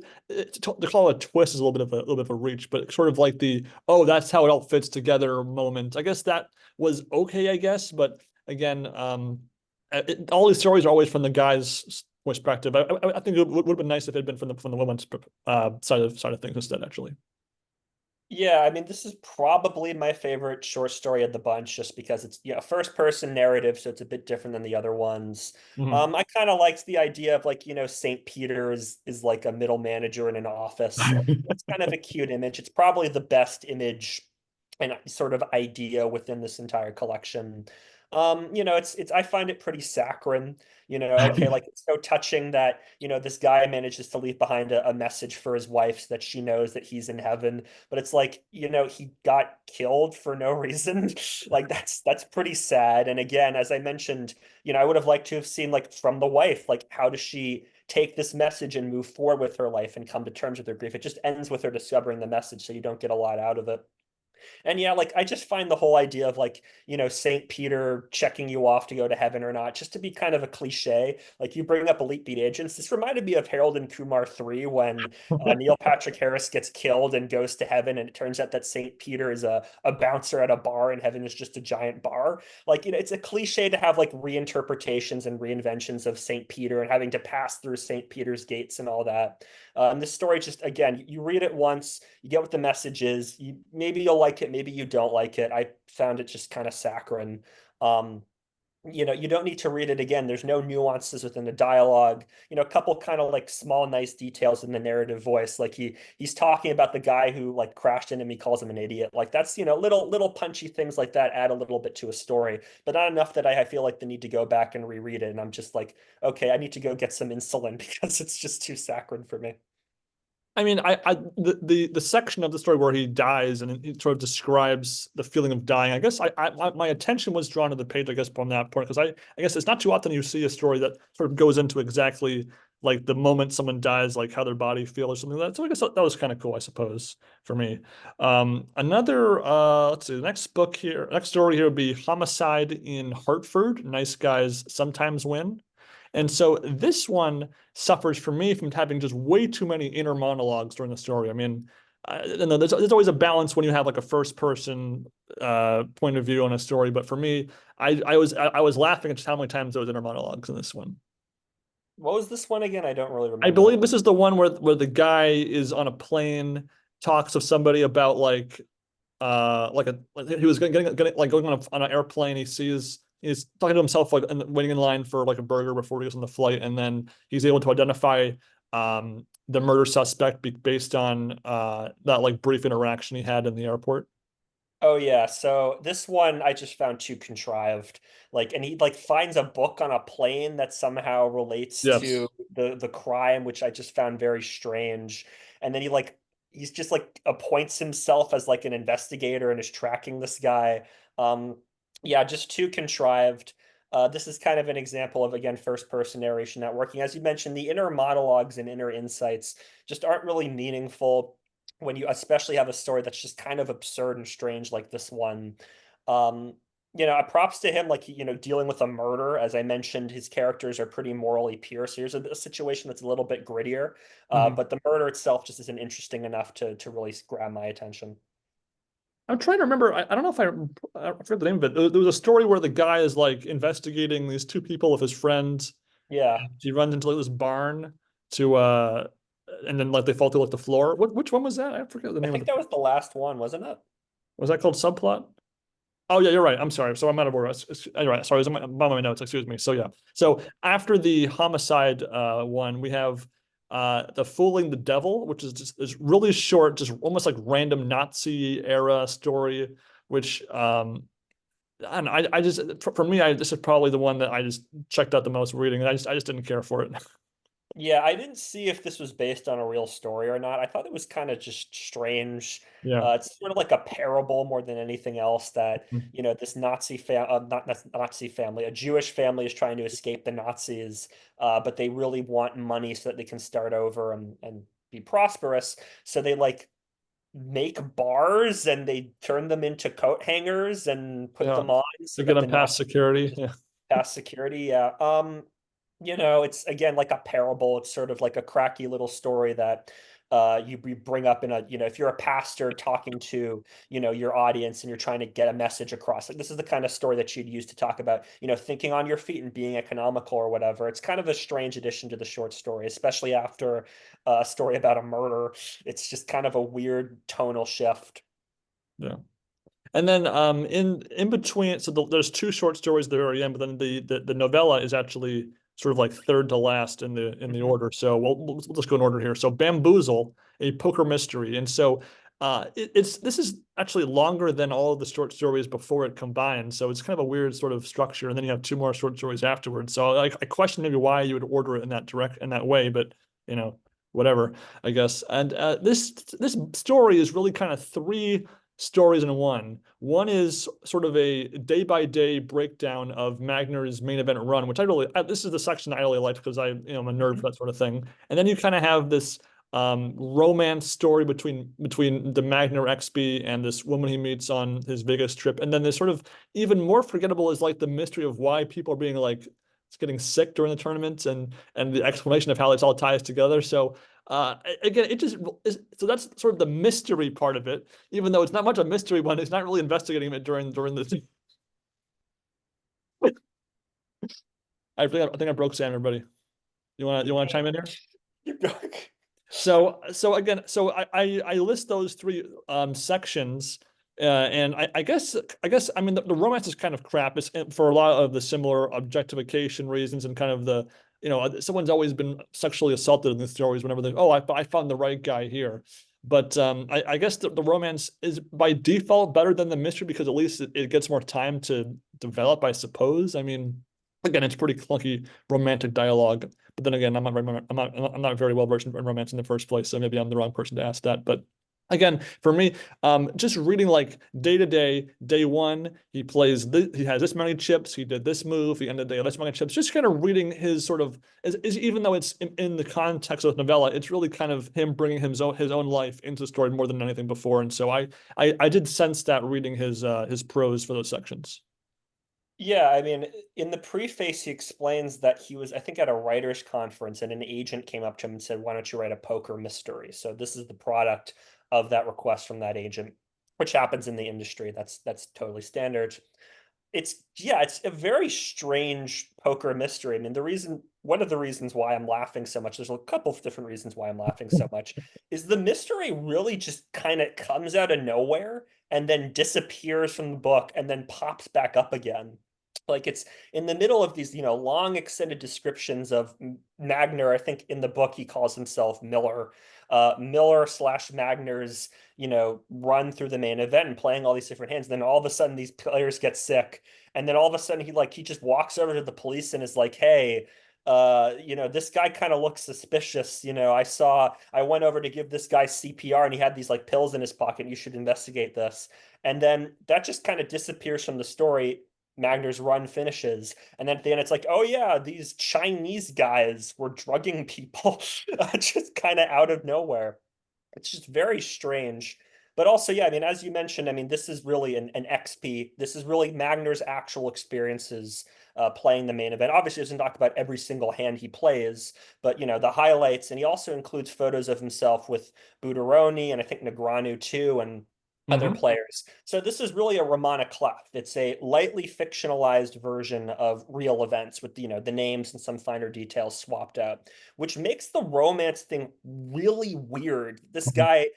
call it a twist is a little bit of a reach, but sort of like the oh that's how it all fits together moment. I guess that was okay, I guess, but again, all these stories are always from the guy's perspective. I think it would have been nice if it had been from the woman's side of things instead, actually. Yeah, I mean, this is probably my favorite short story of the bunch just because it's, first person narrative, so it's a bit different than the other ones. Mhm. I kind of liked the idea of like, St. Peter is like a middle manager in an office. It's kind of a cute image. It's probably the best image and sort of idea within this entire collection. It's I find it pretty saccharine. Okay, like it's so touching that, this guy manages to leave behind a message for his wife so that she knows that he's in heaven, but it's like, he got killed for no reason. Like that's pretty sad. And again, as I mentioned, I would have liked to have seen like from the wife, like how does she take this message and move forward with her life and come to terms with her grief? It just ends with her discovering the message, so you don't get a lot out of it. And yeah, like I just find the whole idea of like, St. Peter checking you off to go to heaven or not, just to be kind of a cliche. Like you bring up Elite Beat Agents. This reminded me of Harold and Kumar 3 when Neil Patrick Harris gets killed and goes to heaven. And it turns out that St. Peter is a bouncer at a bar and heaven is just a giant bar. Like, it's a cliche to have like reinterpretations and reinventions of St. Peter and having to pass through St. Peter's gates and all that. This story just, again, you read it once, you get what the message is. Maybe you'll like it, maybe you don't like it. I found it just kind of saccharine. Um, You don't need to read it again. There's no nuances within the dialogue. A couple kind of like small nice details in the narrative voice, like he's talking about the guy who like crashed into him. He calls him an idiot. Like that's, little punchy things like that add a little bit to a story, but not enough that I feel like the need to go back and reread it. And I'm just like, okay, I need to go get some insulin because it's just too saccharine for me. I mean, the section of the story where he dies and it sort of describes the feeling of dying. I guess my attention was drawn to the page, I guess, from that point, because I guess it's not too often you see a story that sort of goes into exactly like the moment someone dies, like how their body feels or something like that. So I guess that was kind of cool, I suppose, for me. Another let's see, the next story here would be Homicide in Hartford. Nice guys sometimes win. And so this one suffers for me from having just way too many inner monologues during the story. I mean, there's always a balance when you have like a first person point of view on a story, but for me, I was laughing at just how many times there was inner monologues in this one. What was this one again? I don't really I remember it. believe this is the one where the guy is on a plane, talks of somebody about like he was getting like going on an airplane. He's talking to himself like and waiting in line for like a burger before he goes on the flight, and then he's able to identify the murder suspect based on that like brief interaction he had in the airport. Oh yeah, so this one I just found too contrived. Like, and he like finds a book on a plane that somehow relates Yes. to the crime, which I just found very strange. And then he's just like appoints himself as like an investigator and is tracking this guy. Um, yeah, just too contrived. This is kind of an example of, again, first person narration not working. As you mentioned, the inner monologues and inner insights just aren't really meaningful when you especially have a story that's just kind of absurd and strange like this one. Um, props to him, like, dealing with a murder. As I mentioned, his characters are pretty morally pure. So here's a situation that's a little bit grittier. Mhm. But the murder itself just isn't interesting enough to really grab my attention. I'm trying to remember. I don't know if I forget the name of it. There was a story where the guy is like investigating these two people with his friends. Yeah, He runs into like this barn to and then like they fall through like the floor. Which one was that? I forget the I name of think the that was the last one, wasn't it? was that called subplot? Oh yeah, you're right. I'm sorry. So I'm out of order. You're right. Sorry, it was on my notes. Excuse me. So yeah. So after the homicide one, we have the fooling the devil, which is just is really short, just almost like random Nazi era story, which and I just for me, this is probably the one that I just checked out the most reading. I just didn't care for it. Yeah, I didn't see if this was based on a real story or not. I thought it was kind of just strange. Yeah. It's sort of like a parable more than anything else that, this not Nazi family, a Jewish family is trying to escape the Nazis, but they really want money so that they can start over and be prosperous. So they like make bars and they turn them into coat hangers and put Yeah. them on To so get that them the past Nazis security. Yeah. pass security. Yeah. It's again like a parable. It's sort of like a cracky little story that you bring up in if you're a pastor talking to, your audience and you're trying to get a message across. Like this is the kind of story that you'd use to talk about, thinking on your feet and being economical or whatever. It's kind of a strange addition to the short story, especially after a story about a murder. It's just kind of a weird tonal shift. Yeah. And then in between, so there's two short stories at the very end, but then the novella is actually sort of like third to last in the Mhm. order. So we'll just go in order here. So Bamboozle, a poker mystery, and so this is actually longer than all of the short stories before it combined. So it's kind of a weird sort of structure, and then you have two more short stories afterwards. So I question maybe why you would order it in that way, but you know whatever I guess. And this story is really kind of three stories in one. One is sort of a day by day breakdown of Magner's main event run, which this is the section I really liked because I'm a nerd for that sort of thing. And then you kind of have this romance story between the Magner XB and this woman he meets on his Vegas trip. And then there's sort of even more forgettable is like the mystery of why people are being like getting sick during the tournaments and the explanation of how this all ties together. So again, it just is, so that's sort of the mystery part of it. Even though it's not much a mystery one, it's not really investigating it during the. I think I broke Sam. Everybody, you want to chime in here? Keep going. So again, so I list those three sections And I mean the romance is kind of crap. It's for a lot of the similar objectification reasons and kind of the someone's always been sexually assaulted in these stories whenever they I found the right guy here. But I guess the romance is by default better than the mystery because at least it gets more time to develop, I suppose. I mean, again, it's pretty clunky romantic dialogue. But then again, I'm not very well versed in romance in the first place, so maybe I'm the wrong person to ask that. But again, for me, just reading like day to day, day one, he has this many chips, he did this move, he ended the day this many chips. Just kind of reading his sort of even though it's in the context of the novella, it's really kind of him bringing his own life into the story more than anything before. And so I did sense that reading his prose for those sections. Yeah, I mean, in the preface, he explains that he was, I think, at a writers' conference, and an agent came up to him and said, "Why don't you write a poker mystery?" So this is the product of that request from that agent, which happens in the industry. That's totally standard. It's yeah, it's a very strange poker mystery. I mean, one of the reasons why I'm laughing so much, there's a couple of different reasons why I'm laughing so much, is the mystery really just kind of comes out of nowhere and then disappears from the book and then pops back up again. Like it's in the middle of these, long extended descriptions of Magner. I think in the book he calls himself Miller. Miller slash Magner's, run through the main event and playing all these different hands. And then all of a sudden these players get sick. And then all of a sudden he just walks over to the police and is like, "Hey, this guy kind of looks suspicious. I went over to give this guy CPR and he had these like pills in his pocket. You should investigate this." And then that just kind of disappears from the story. Magner's run finishes. And then at the end, it's like, "Oh, yeah, these Chinese guys were drugging people," just kind of out of nowhere. It's just very strange. But also, yeah, I mean, as you mentioned, I mean, this is really an XP. This is really Magner's actual experiences playing the main event. Obviously, he doesn't talk about every single hand he plays, but, the highlights. And he also includes photos of himself with Buderoni and I think Negreanu too, and other Hmm. players. So this is really a Romana Clef. It's a lightly fictionalized version of real events with the names and some finer details swapped out, which makes the romance thing really weird. This guy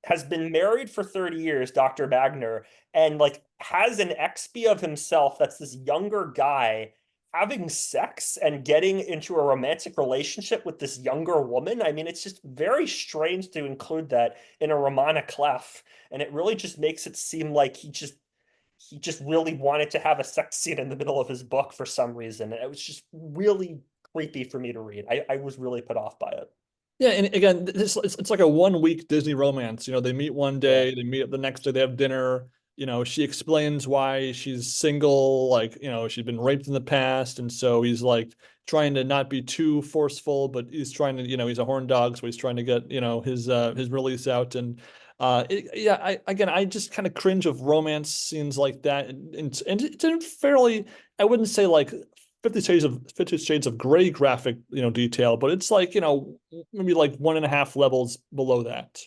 has been married for 30 years, Dr. Magner, and like has an XP of himself that's this younger guy having sex and getting into a romantic relationship with this younger woman. I mean, it's just very strange to include that in a Romana Clef, and it really just makes it seem like he just really wanted to have a sex scene in the middle of his book for some reason. And it was just really creepy for me to read. I was really put off by it. Yeah, and again, it's like a 1 week Disney romance. They meet one Yeah. day, they meet up the next day, they have dinner. She explains why she's single, like, she's been raped in the past, and so he's like trying to not be too forceful, but he's trying to, he's a horn dog, so he's trying to get, his release out. And yeah, I just kind of cringe of romance scenes like that, and it's a fairly, I wouldn't say like 50 Shades of Grey graphic, detail, but it's like, maybe like 1.5 levels below that.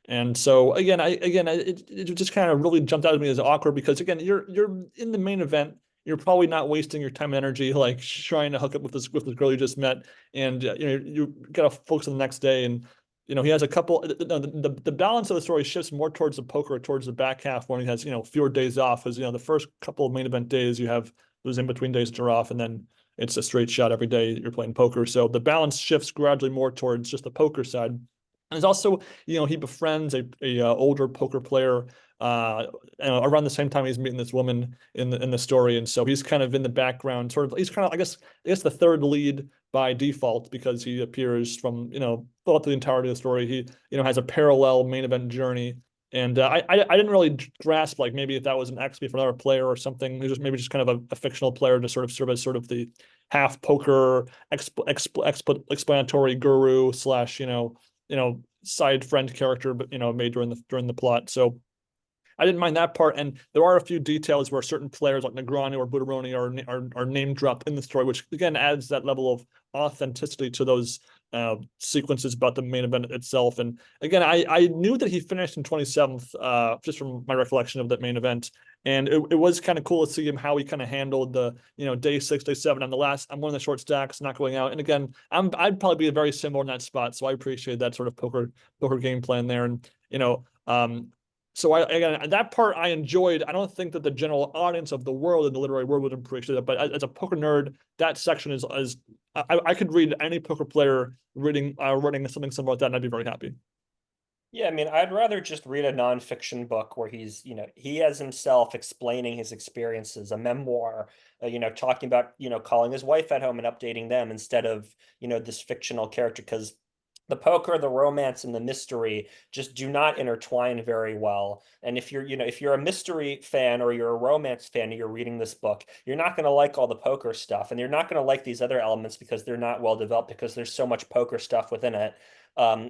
And so it just kind of really jumped out at me as awkward because again, you're in the main event. You're probably not wasting your time and energy like trying to hook up with this girl you just met, and you gotta focus on the next day. And he has a couple. The balance of the story shifts more towards the poker, towards the back half when he has fewer days off. Because the first couple of main event days you have those in between days that are off, and then it's a straight shot every day you're playing poker. So the balance shifts gradually more towards just the poker side. And there's also, he befriends a older poker player around the same time he's meeting this woman in the story, and so he's kind of in the background, sort of. He's kind of, I guess the third lead by default because he appears from throughout the entirety of the story. He has a parallel main event journey, and I didn't really grasp like maybe if that was an XP for another player or something. He just maybe just kind of a fictional player to sort of serve as sort of the half poker explanatory guru slash side friend character, but made during the plot. So I didn't mind that part, and there are a few details where certain players like Negreanu or Buderoni are name dropped in the story, which again adds that level of authenticity to those sequences about the main event itself. And again, I knew that he finished in 27th, just from my recollection of that main event, and it was kind of cool to see him how he kind of handled the day 6, day 7 on one of the short stacks, not going out. And again, I'd probably be very similar in that spot, so I appreciate that sort of poker game plan there. And So again, that part I enjoyed. I don't think that the general audience of the world in the literary world would appreciate it, but as a poker nerd, that section is I could read any poker player writing something similar like that, and I'd be very happy. Yeah, I mean, I'd rather just read a nonfiction book where he's, he as himself explaining his experiences, a memoir, talking about, calling his wife at home and updating them instead of, this fictional character. Because the poker, the romance, and the mystery just do not intertwine very well. And if you're a mystery fan or you're a romance fan and you're reading this book, you're not going to like all the poker stuff, and you're not going to like these other elements because they're not well developed because there's so much poker stuff within it.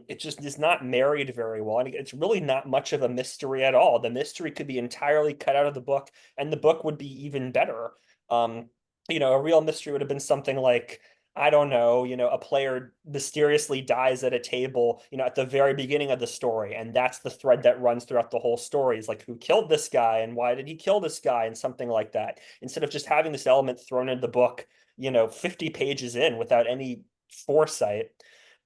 It just is not married very well, and it's really not much of a mystery at all. The mystery could be entirely cut out of the book, and the book would be even better. Um, a real mystery would have been something like, I don't know, a player mysteriously dies at a table, at the very beginning of the story, and that's the thread that runs throughout the whole story. Is like, who killed this guy and why did he kill this guy, and something like that. Instead of just having this element thrown into the book, 50 pages in without any foresight.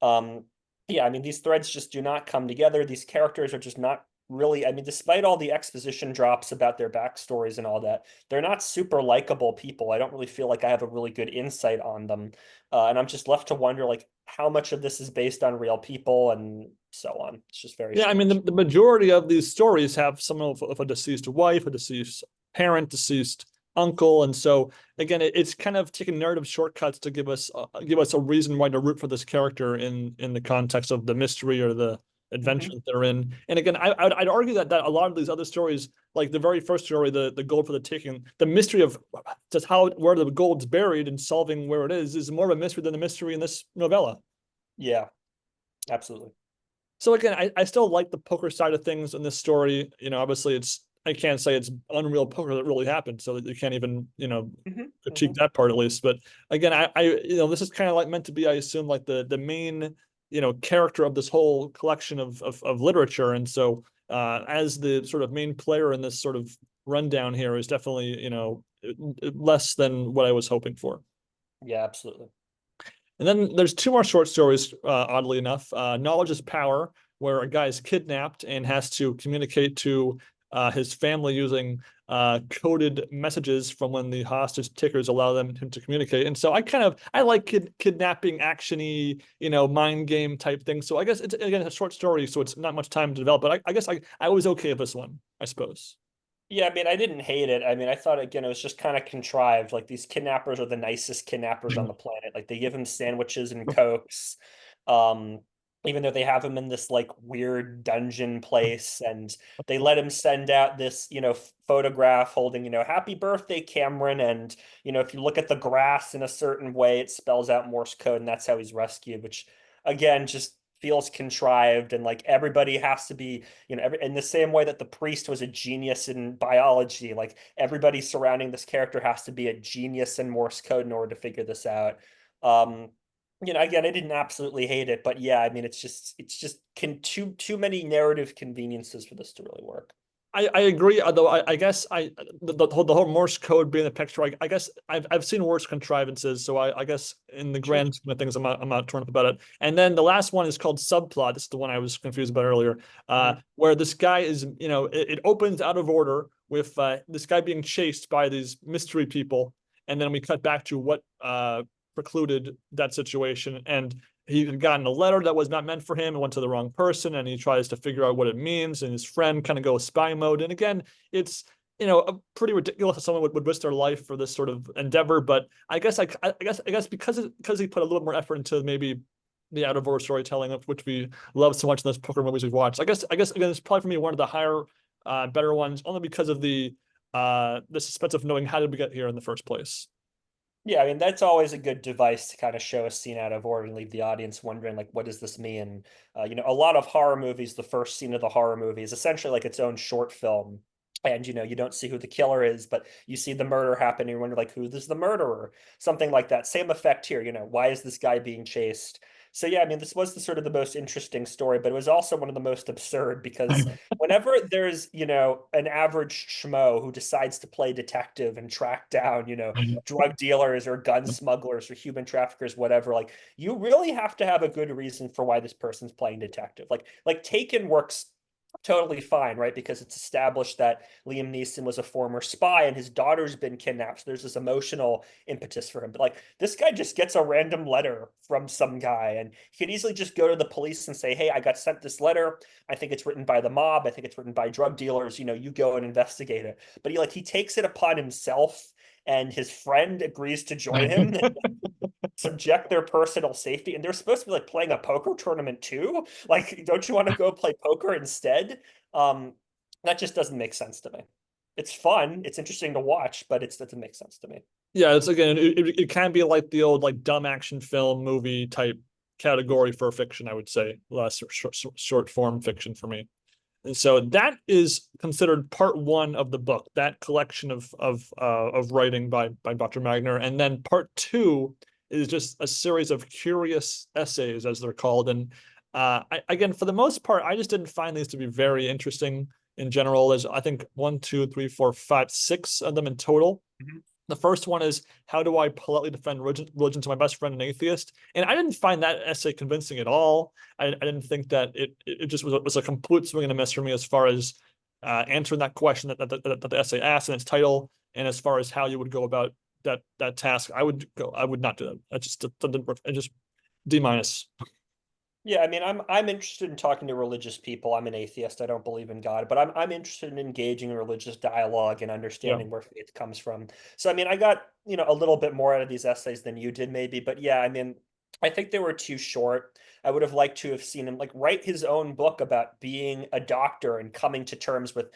Um, yeah, I mean, these threads just do not come together. These characters are just not really, I mean, despite all the exposition drops about their backstories and all that, they're not super likable people. I don't really feel like I have a really good insight on them. And I'm just left to wonder, like, how much of this is based on real people and so on. It's just very Yeah, I mean, strange. the majority of these stories have someone of a deceased wife, a deceased parent, deceased uncle, and so again, it's kind of taking narrative shortcuts to give us a reason why to root for this character in the context of the mystery or the adventure Mhm. that they're in. And again, I'd argue that a lot of these other stories, like the very first story, the gold for the taking, the mystery of just how where the gold's buried and solving where it is more of a mystery than the mystery in this novella. Yeah, absolutely. So again, I still like the poker side of things in this story. Obviously I can't say it's unreal poker that really happened, so that you can't even, Hmm. critique Hmm. that part at least. But again, this is kind of like meant to be, I assume, like the main, character of this whole collection of literature. And so as the sort of main player in this sort of rundown here is definitely, less than what I was hoping for. Yeah, absolutely. And then there's two more short stories, oddly enough. Knowledge is Power, where a guy is kidnapped and has to communicate to his family using coded messages from when the hostage takers allow him to communicate. And so I like kidnapping, actiony, mind game type thing. So I guess it's again a short story, so it's not much time to develop. But I guess I was okay with this one, I suppose. Yeah, I mean, I didn't hate it. I mean, I thought, again, it was just kind of contrived. Like, these kidnappers are the nicest kidnappers on the planet. Like, they give him sandwiches and cokes. Um, Even though they have him in this like weird dungeon place, and they let him send out this, photograph holding, happy birthday, Cameron. And, if you look at the grass in a certain way, it spells out Morse code, and that's how he's rescued, which again just feels contrived. And like everybody has to be, in the same way that the priest was a genius in biology, like everybody surrounding this character has to be a genius in Morse code in order to figure this out. Um, again, I didn't absolutely hate it, but yeah, I mean, it's just too many narrative conveniences for this to really work. I agree. Although I guess the whole Morse code being a picture, I guess I've seen worse contrivances. So I guess in the Sure. grand scheme of things, I'm not torn up about it. And then the last one is called Subplot. This is the one I was confused about earlier, Mhm. where this guy is, it opens out of order with this guy being chased by these mystery people, and then we cut back to what precluded that situation. And he had gotten a letter that was not meant for him and went to the wrong person, and he tries to figure out what it means, and his friend kind of goes spy mode. And again, it's pretty ridiculous that someone would risk their life for this sort of endeavor. But I guess because he put a little more effort into maybe the out of order storytelling, which we love so much in those poker movies we've watched. I guess again, it's probably for me one of the higher, better ones, only because of the suspense of knowing how did we get here in the first place. Yeah, I mean, that's always a good device to kind of show a scene out of order and leave the audience wondering, like, what does this mean? A lot of horror movies, the first scene of the horror movie is essentially like its own short film. And, you don't see who the killer is, but you see the murder happen and you wonder, like, who is the murderer? Something like that. Same effect here, why is this guy being chased? So, yeah, I mean, this was the sort of the most interesting story, but it was also one of the most absurd because whenever there's, an average schmo who decides to play detective and track down, drug dealers or gun smugglers or human traffickers, whatever, like you really have to have a good reason for why this person's playing detective. Like Taken works totally fine, right? Because it's established that Liam Neeson was a former spy and his daughter's been kidnapped. So there's this emotional impetus for him. But like this guy just gets a random letter from some guy, and he could easily just go to the police and say, "Hey, I got sent this letter. I think it's written by the mob. I think it's written by drug dealers. You go and investigate it." But he takes it upon himself, and his friend agrees to join him, subject their personal safety, and they're supposed to be like playing a poker tournament too. Like, don't you want to go play poker instead? um that just doesn't make sense to me. It's fun, it's interesting to watch, but it doesn't make sense to me. Yeah, it's again, it can be like the old like dumb action film movie type category for fiction, I would say, less short form fiction for me. And so that is considered part one of the book, that collection of writing by Dr. Magner, and then part two is just a series of curious essays, as they're called. And again, for the most part, I just didn't find these to be very interesting in general. There's, I think, one, two, three, four, five, six of them in total. Mhm. The first one is, how do I politely defend religion to my best friend, an atheist? And I didn't find that essay convincing at all. I didn't think that it just was a complete swing and a miss for me as far as answering that question that the essay asked in its title, and as far as how you would go about that task. I would not do that. I just didn't work. I just D minus. Yeah, I mean, I'm interested in talking to religious people. I'm an atheist. I don't believe in God, but I'm interested in engaging in religious dialogue and Yeah. understanding where faith comes from. So I mean, I got, a little bit more out of these essays than you did maybe, but yeah, I mean, I think they were too short. I would have liked to have seen him like write his own book about being a doctor and coming to terms with,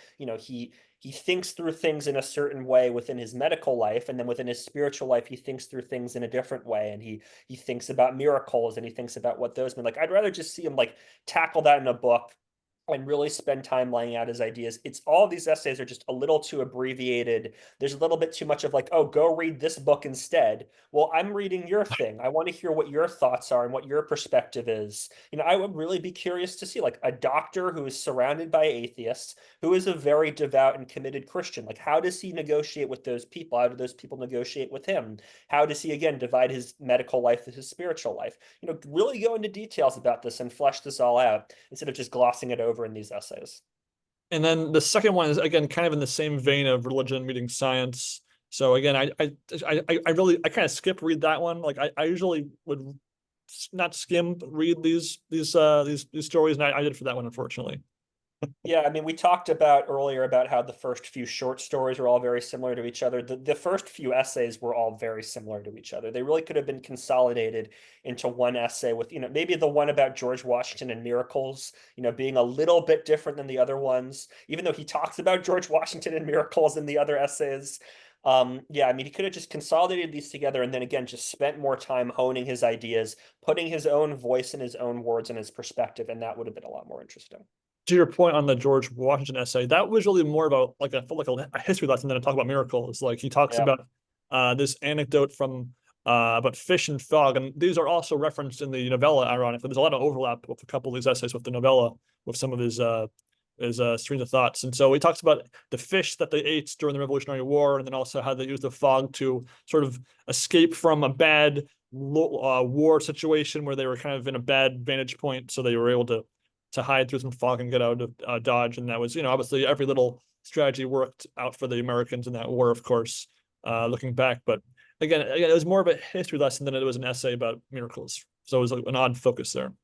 he thinks through things in a certain way within his medical life, and then within his spiritual life he thinks through things in a different way, and he thinks about miracles and he thinks about what those mean. Like, I'd rather just see him like tackle that in a book and really spend time laying out his ideas. It's all these essays are just a little too abbreviated. There's a little bit too much of like, oh, go read this book instead. Well, I'm reading your thing. I want to hear what your thoughts are and what your perspective is. I would really be curious to see like a doctor who is surrounded by atheists, who is a very devout and committed Christian. Like, how does he negotiate with those people? How do those people negotiate with him? How does he again divide his medical life with his spiritual life? Really go into details about this and flesh this all out instead of just glossing it over in these essays. And then the second one is again kind of in the same vein of religion meeting science. So again, I kind of skip read that one. Like I usually would not skim read these stories, and I did for that one, unfortunately. Yeah, I mean, we talked about earlier about how the first few short stories were all very similar to each other. The first few essays were all very similar to each other. They really could have been consolidated into one essay with, maybe the one about George Washington and miracles, being a little bit different than the other ones, even though he talks about George Washington and miracles in the other essays. Yeah, I mean, he could have just consolidated these together and then again just spent more time honing his ideas, putting his own voice and his own words and his perspective, and that would have been a lot more interesting. To your point on the George Washington essay, that was really more about like I felt like a history lesson than a talk about miracles. Like he talks Yeah. about this anecdote from about fish and fog, and these are also referenced in the novella. Ironically, there's a lot of overlap with a couple of these essays with the novella, with some of his streams of thoughts. And so he talks about the fish that they ate during the Revolutionary War, and then also how they used the fog to sort of escape from a bad war situation where they were kind of in a bad vantage point, so they were able to hide through some fog and get out of Dodge. And that was, obviously every little strategy worked out for the Americans in that war, of course, looking back. But again, it was more of a history lesson than it was an essay about miracles. So it was like an odd focus there.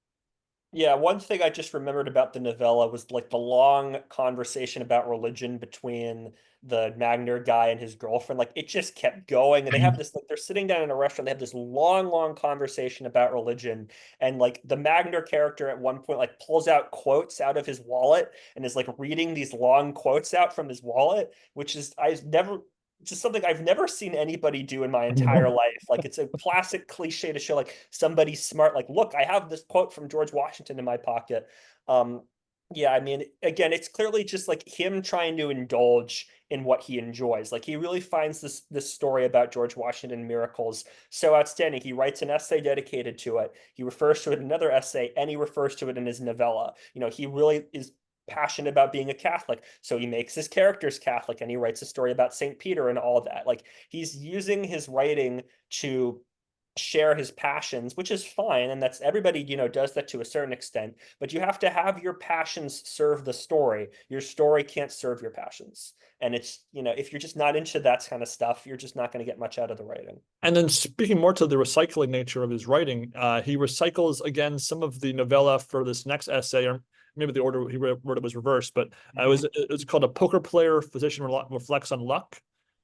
Yeah, one thing I just remembered about the novella was like the long conversation about religion between the Magner guy and his girlfriend. Like it just kept going. And they have this, like, they're sitting down in a restaurant, they have this long, long conversation about religion. And like the Magner character at one point like pulls out quotes out of his wallet and is like reading these long quotes out from his wallet, which is I've never just something I've never seen anybody do in my entire life. Like it's a classic cliche to show like somebody's smart. Like, look, I have this quote from George Washington in my pocket. Um, yeah, I mean, again, it's clearly just like him trying to indulge in what he enjoys. Like he really finds this story about George Washington miracles so outstanding. He writes an essay dedicated to it. He refers to it in another essay, and he refers to it in his novella. He really is passionate about being a Catholic. So he makes his characters Catholic and he writes a story about St. Peter and all that. Like he's using his writing to share his passions, which is fine, and that's everybody, does that to a certain extent, but you have to have your passions serve the story. Your story can't serve your passions. And it's, if you're just not into that kind of stuff, you're just not going to get much out of the writing. And then speaking more to the recycling nature of his writing, he recycles again some of the novella for this next essay, or maybe the order he wrote it was reversed, but it was called A Poker Player Physician Reflects on Luck.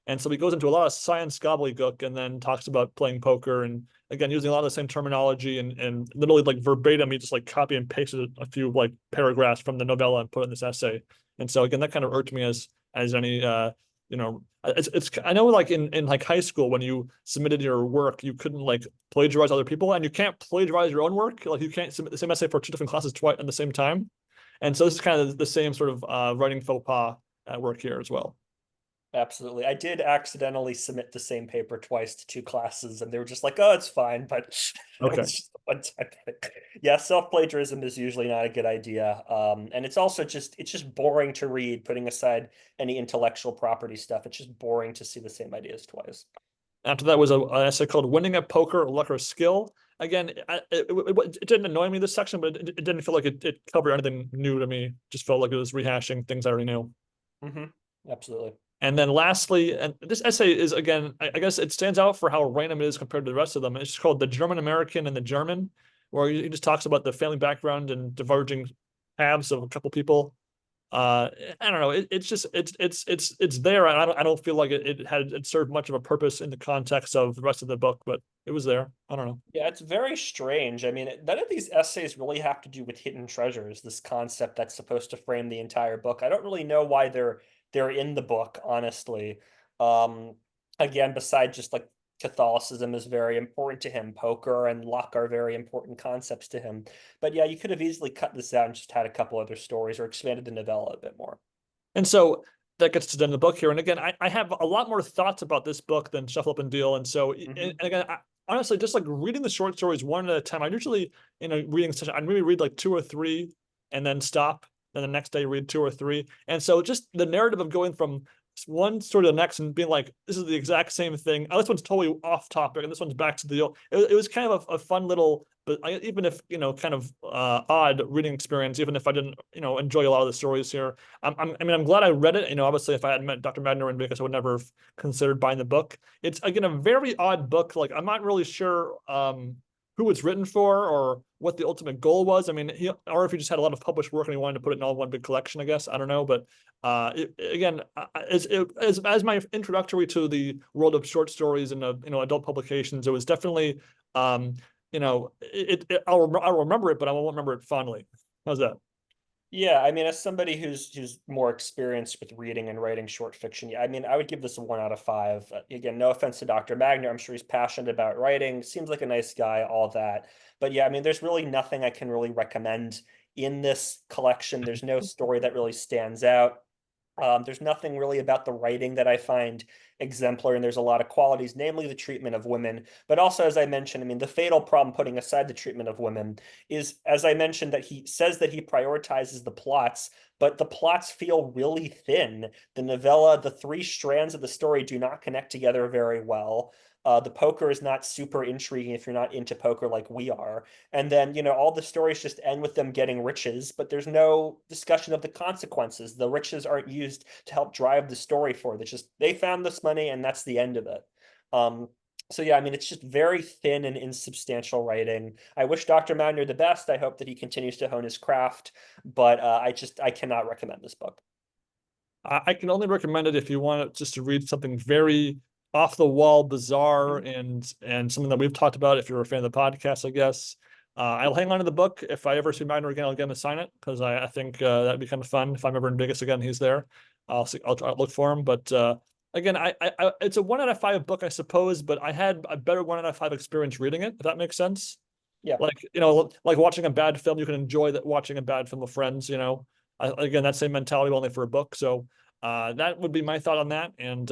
And so he goes into a lot of science gobbledygook and then talks about playing poker and again using a lot of the same terminology and literally like verbatim, he just like copy and pasted a few like paragraphs from the novella and put it in this essay. And so again, that kind of irked me as any it's I know like in like high school when you submitted your work you couldn't like plagiarize other people and you can't plagiarize your own work, like you can't submit the same essay for two different classes twice at the same time. And so this is kind of the same sort of writing faux pas at work here as well. Absolutely. I did accidentally submit the same paper twice to two classes, and they were just like, "Oh, it's fine," but it Okay. was just a one-time thing. Yeah, self-plagiarism is usually not a good idea. And it's also it's just boring to read, putting aside any intellectual property stuff. It's just boring to see the same ideas twice. After that was an essay called Winning at Poker, Luck or Skill. Again, it didn't annoy me this section, but it didn't feel like it covered anything new to me. Just felt like it was rehashing things I already knew. Hmm. Absolutely. And then lastly, and this essay is again, I guess it stands out for how random it is compared to the rest of them. It's just called The German American and the German, where he just talks about the family background and diverging paths of a couple people. I don't know. It's just it's there. And I don't feel like it served much of a purpose in the context of the rest of the book, but it was there. I don't know. Yeah, it's very strange. I mean, none of these essays really have to do with hidden treasures, this concept that's supposed to frame the entire book. I don't really know why they're in the book, honestly. Um, Again, besides just like Catholicism is very important to him, poker and luck are very important concepts to him. But yeah, you could have easily cut this out and just had a couple other stories or expanded the novella a bit more. And so that gets to the end of the book here. And again, I have a lot more thoughts about this book than Shuffle Up and Deal. And so, and Hmm. again, honestly, just like reading the short stories one at a time, I usually, in a reading session, I'd maybe read like two or three and then stop. Then the next day, read two or three. And so just the narrative of going from one story to the next and being like, this is the exact same thing. Oh, this one's totally off topic, and this one's back to the old. It was kind of a fun little, but even if kind of odd reading experience, even if I didn't enjoy a lot of the stories here. I mean, I'm glad I read it. Obviously, if I hadn't met Dr. Magner in Vegas, I would never have considered buying the book. It's again a very odd book. Like I'm not really sure who it's written for or what the ultimate goal was. I mean, or if he just had a lot of published work and he wanted to put it in all one big collection, I guess. I don't know. But again, as my introductory to the world of short stories and adult publications, it was definitely I'll remember it, but I won't remember it fondly. How's that? Yeah, I mean, as somebody who's more experienced with reading and writing short fiction, yeah, I mean, I would give this a 1 out of 5. Again, no offense to Dr. Magner, I'm sure he's passionate about writing, seems like a nice guy, all that. But yeah, I mean, there's really nothing I can really recommend in this collection. There's no story that really stands out. There's nothing really about the writing that I find exemplary, and there's a lot of qualities, namely the treatment of women. But also, as I mentioned, I mean, the fatal problem, putting aside the treatment of women, is, as I mentioned, that he says that he prioritizes the plots, but the plots feel really thin. The novella, the three strands of the story do not connect together very well. The poker is not super intriguing if you're not into poker like we are. And then, all the stories just end with them getting riches, but there's no discussion of the consequences. The riches aren't used to help drive the story forward. It's just they found this money and that's the end of it. Um, so yeah, I mean, it's just very thin and insubstantial writing. I wish Dr. Magner the best. I hope that he continues to hone his craft, but I cannot recommend this book. I can only recommend it if you want just to read something very off the wall, bizarre, Mhm. and something that we've talked about. If you're a fan of the podcast, I guess. I'll hang on to the book. If I ever see Magner again, I'll get him to sign it because I think that'd be kind of fun. If I'm ever in Vegas again, he's there. I'll see. I'll try to look for him. But again, it's a 1 out of 5 book, I suppose. But I had a better 1 out of 5 experience reading it. If that makes sense. Yeah. Like like watching a bad film, you can enjoy that watching a bad film with friends. Again, that same mentality only for a book. So that would be my thought on that. And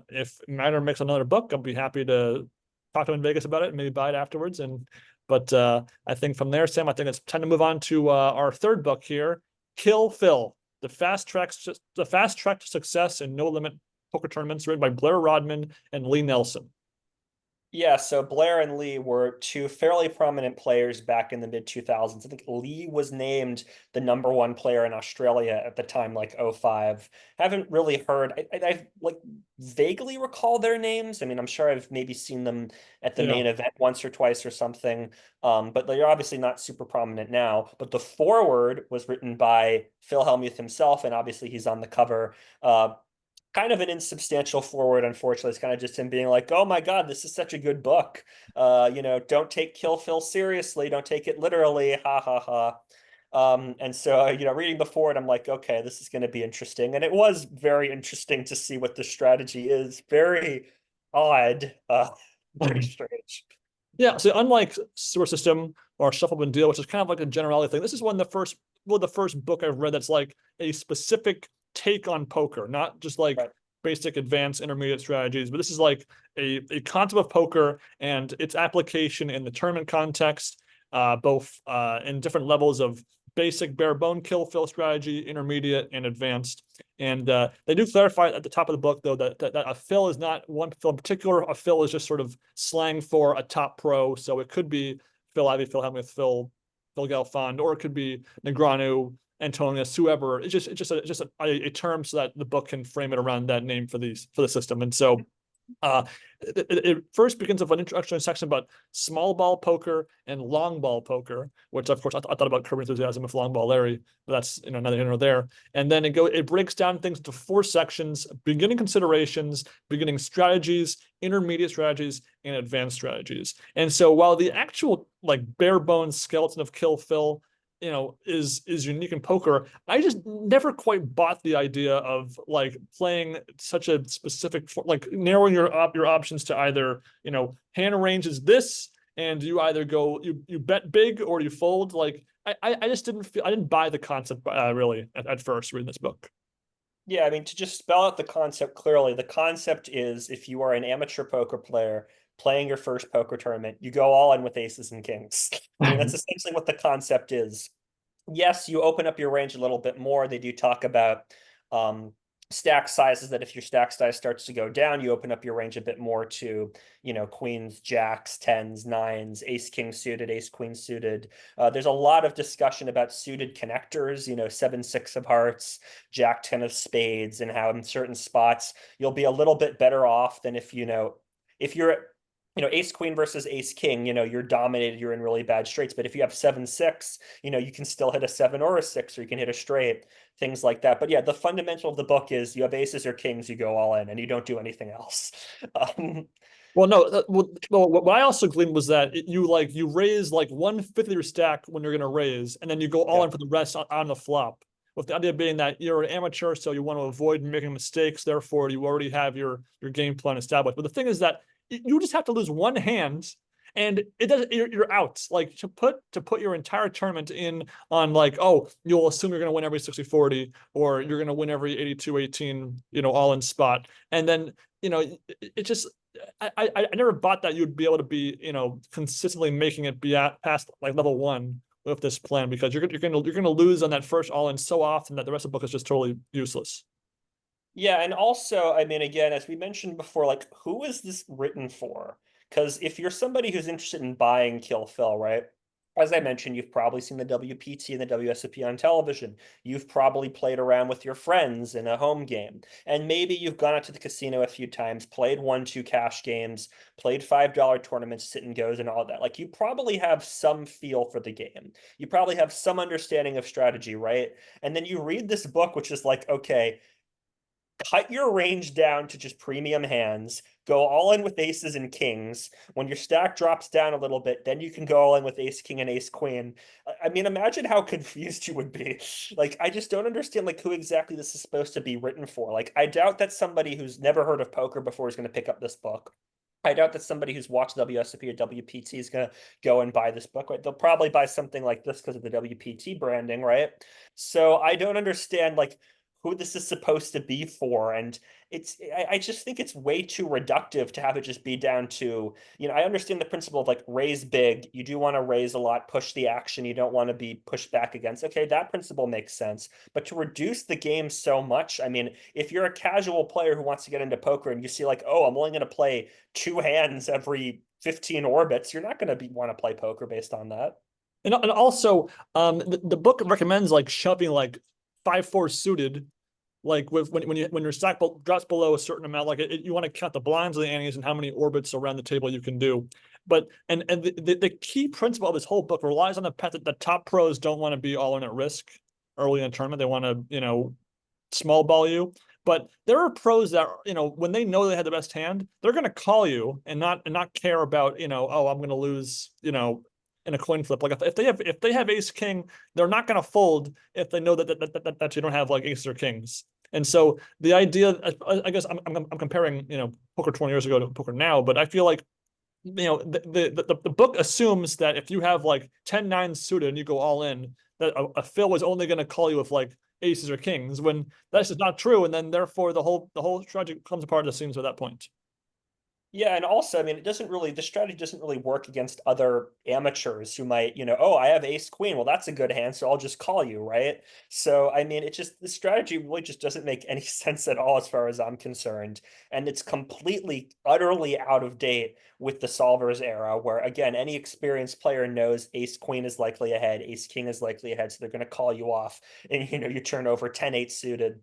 if Matter makes another book, I'll be happy to talk to him in Vegas about it and maybe buy it afterwards. But I think from there, Sam, I think it's time to move on to our third book here, Kill Phil, the fast track to success in no limit poker tournaments, written by Blair Rodman and Lee Nelson. Yeah, so Blair and Lee were two fairly prominent players back in the mid 2000s. I think Lee was named the #1 player in Australia at the time, like '05. Haven't really heard. I like vaguely recall their names. I mean, I'm sure I've maybe seen them at the Yeah. main event once or twice or something. But they're obviously not super prominent now. But the foreword was written by Phil Hellmuth himself, and obviously he's on the cover. Kind of an insubstantial forward, unfortunately. It's kind of just him being like, "Oh my God, this is such a good book. Don't take Kill Phil seriously. Don't take it literally. Ha ha ha." And so, reading the forward, I'm like, okay, this is going to be interesting. And it was very interesting to see what the strategy is. Very odd, very strange. Yeah, so unlike Sewer System or Shuffle and Deal, which is kind of like a generality thing, this is one of the first book I've read that's like a specific take on poker, not just like Right. basic advanced intermediate strategies, but this is like a concept of poker and its application in the tournament context, both in different levels of basic bare bone kill fill strategy, intermediate and advanced. And they do clarify at the top of the book, though, that a fill is not one fill in particular. A fill is just sort of slang for a top pro. So it could be Phil Ivey, Phil Hellmuth, Phil Galfond, or it could be Negreanu, Antonius, whoever. It's just a term so that the book can frame it around that name for the system. And so uh, it first begins with an introductory section about small ball poker and long ball poker, which of course I thought about Curb Enthusiasm with Long Ball Larry, but that's neither here nor there. And then it breaks down things into 4 sections: beginning considerations, beginning strategies, intermediate strategies, and advanced strategies. And so while the actual like bare bones skeleton of Kill Phil is unique in poker, I just never quite bought the idea of like playing such a specific, like narrowing your options to either hand range is this, and you either go you bet big or you fold. Like I just I didn't buy the concept really at first reading this book. Yeah, I mean, to just spell out the concept clearly, the concept is if you are an amateur poker player playing your first poker tournament, you go all in with aces and kings. I mean, that's essentially what the concept is. Yes, you open up your range a little bit more. They do talk about um, stack sizes, that if your stack size starts to go down, you open up your range a bit more to, queens, jacks, tens, nines, ace king suited, ace queen suited. There's a lot of discussion about suited connectors, 7-6 of hearts, jack 10 of spades, and how in certain spots you'll be a little bit better off than if you're ace queen versus ace king, you're dominated, you're in really bad straights. But if you have 7-6, you can still hit a 7 or a 6, or you can hit a straight, things like that. But yeah, the fundamental of the book is you have aces or kings, you go all in, and you don't do anything else. Um, Well, no. What I also gleaned was that you raise like 1/5 of your stack when you're going to raise, and then you go all yeah. in for the rest on the flop. With the idea being that you're an amateur, so you want to avoid making mistakes. Therefore, you already have your game plan established. But the thing is that you just have to lose one hand, and it does. You're out. Like to put your entire tournament in on like, oh, you'll assume you're going to win every 60-40, or you're going to win every 82-18, all in spot, and then it just I never bought that you'd be able to be consistently making it be at past like level 1 with this plan, because you're gonna lose on that first all in so often that the rest of the book is just totally useless. Yeah, and also, I mean, again, as we mentioned before, like, who is this written for? Because if you're somebody who's interested in buying Kill Phil, right? As I mentioned, you've probably seen the WPT and the WSOP on television. You've probably played around with your friends in a home game. And maybe you've gone out to the casino a few times, played 1-2 cash games, played $5 tournaments, sit and goes, and all that. Like, you probably have some feel for the game. You probably have some understanding of strategy, right? And then you read this book, which is like, okay, cut your range down to just premium hands, go all in with aces and kings. When your stack drops down a little bit, then you can go all in with ace king and ace queen. I mean, imagine how confused you would be. Like, I just don't understand like who exactly this is supposed to be written for. Like, I doubt that somebody who's never heard of poker before is going to pick up this book. I doubt that somebody who's watched WSOP or WPT is going to go and buy this book, right? They'll probably buy something like this because of the WPT branding, right? So I don't understand like who this is supposed to be for. And I just think it's way too reductive to have it just be down to, I understand the principle of like raise big. You do want to raise a lot, push the action. You don't want to be pushed back against. Okay, that principle makes sense. But to reduce the game so much, I mean, if you're a casual player who wants to get into poker and you see like, oh, I'm only going to play two hands every 15 orbits, you're not going to want to play poker based on that. And also, the book recommends like shoving like 5-4 suited, like when your stack drops below a certain amount, like you want to count the blinds of the antes and how many orbits around the table you can do. But the key principle of this whole book relies on the fact that the top pros don't want to be all in at risk early in a tournament. They want to, small ball you. But there are pros that, when they know they had the best hand, they're going to call you and not care about, oh, I'm going to lose, in a coin flip. Like if they have ace king, they're not going to fold if they know that you don't have like aces or kings. And so the idea, I guess I'm comparing, poker 20 years ago to poker now, but I feel like, the book assumes that if you have like 10-9 suited and you go all in, that a fill is only going to call you with like aces or kings, when that's just not true. And then therefore the whole strategy comes apart at the seams at that point. Yeah, and also, I mean, the strategy doesn't really work against other amateurs who might, oh, I have ace queen. Well, that's a good hand, so I'll just call you, right? So, I mean, the strategy really just doesn't make any sense at all as far as I'm concerned. And it's completely, utterly out of date with the solvers era, where again, any experienced player knows ace queen is likely ahead, ace king is likely ahead, so they're going to call you off, and you turn over 10-8 suited.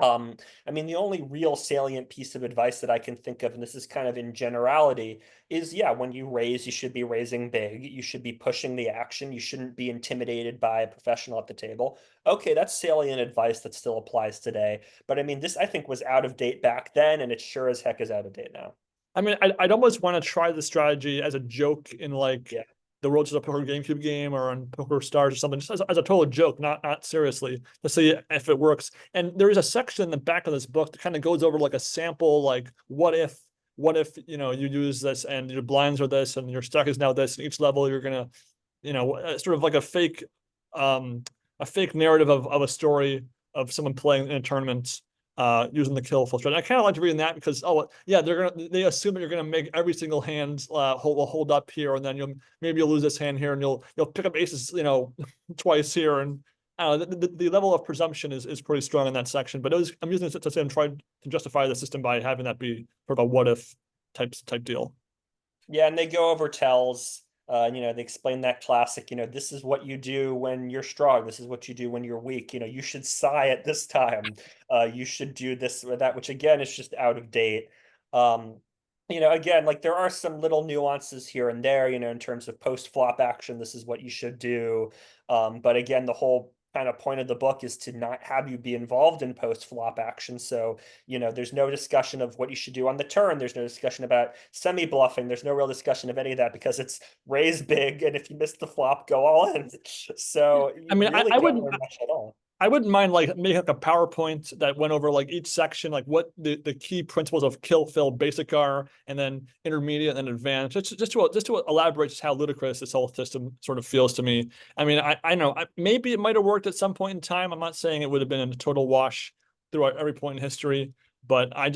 Um, I mean, the only real salient piece of advice that I can think of, and this is kind of in generality, is yeah, when you raise, you should be raising big. You should be pushing the action. You shouldn't be intimidated by a professional at the table. Okay, that's salient advice that still applies today. But I mean, this I think was out of date back then, and it sure as heck is out of date now. I mean, I'd almost want to try the strategy as a joke in like Yeah. the Road to the Poker GameCube game or on Poker Stars or something, just as a total joke, not seriously, to see if it works. And there is a section in the back of this book that kind of goes over like a sample, like what if you use this and your blinds are this and your stack is now this, and each level you're gonna, sort of like a fake narrative of a story of someone playing in a tournament using the kill full strategy. I kind of like reading that because, oh yeah, they assume that you're gonna make every single hand hold up here, and then you'll lose this hand here, and you'll pick up aces twice here, and I don't know, the level of presumption is pretty strong in that section. But I'm using it to say I'm trying to justify the system by having that be sort of a what if type deal. Yeah, and they go over tells. They explain that classic, this is what you do when you're strong. This is what you do when you're weak. You should sigh at this time. You should do this or that, which again is just out of date. Um, again, like there are some little nuances here and there, in terms of post flop action. This is what you should do. But again, the whole kind of point of the book is to not have you be involved in post flop action. So there's no discussion of what you should do on the turn. There's no discussion about semi bluffing. There's no real discussion of any of that because it's raise big, and if you miss the flop, go all in. So I you mean, really don't learn much at all. I wouldn't mind like making like a PowerPoint that went over like each section, like what the key principles of kill, fill, basic are, and then intermediate and advanced, just to elaborate just how ludicrous this whole system sort of feels to me. I mean, I know maybe it might have worked at some point in time. I'm not saying it would have been a total wash throughout every point in history, but I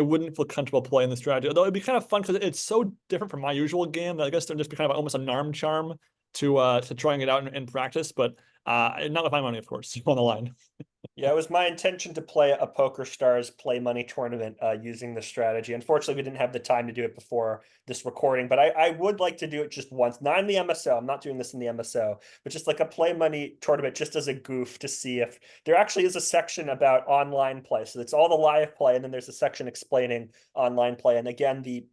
wouldn't feel comfortable playing the strategy. Although it'd be kind of fun because it's so different from my usual game that I guess there'd just be kind of almost an arm charm to trying it out in practice. But not with my money, of course, on the line. Yeah, it was my intention to play a Poker Stars play money tournament using this strategy. Unfortunately, we didn't have the time to do it before this recording, but I would like to do it just once. Not in the MSO. I'm not doing this in the MSO, but just like a play money tournament just as a goof to see if there actually is a section about online play. So it's all the live play, and then there's a section explaining online play. And again, the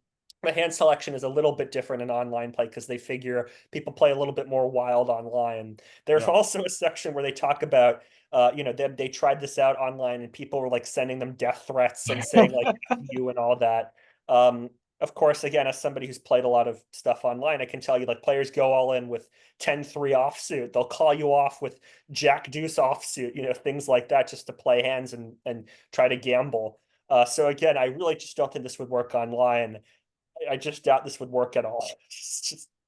hand selection is a little bit different in online play because they figure people play a little bit more wild online. There's Yeah. also a section where they talk about they tried this out online and people were like sending them death threats and saying like F you and all that. Of course, again, as somebody who's played a lot of stuff online, I can tell you like players go all in with 10-3 offsuit. They'll call you off with Jack Deuce offsuit, things like that just to play hands and try to gamble. So again, I really just don't think this would work online. I just doubt this would work at all.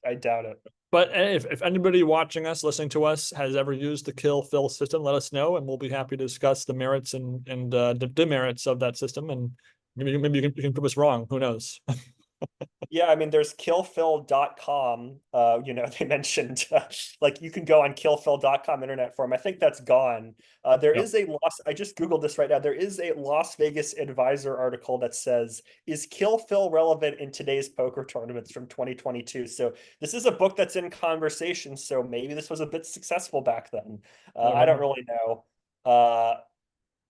I doubt it. But if anybody watching us, listening to us, has ever used the kill fill system, let us know, and we'll be happy to discuss the merits and the demerits of that system. And maybe you can prove us wrong. Who knows? Yeah, I mean, there's killfill.com. They mentioned like you can go on killfill.com internet forum. I think that's gone. There Yeah. is a I just Googled this right now. There is a Las Vegas Advisor article that says, "Is kill fill relevant in today's poker tournaments from 2022?" So this is a book that's in conversation. So maybe this was a bit successful back then. You I never don't know. really know. Uh,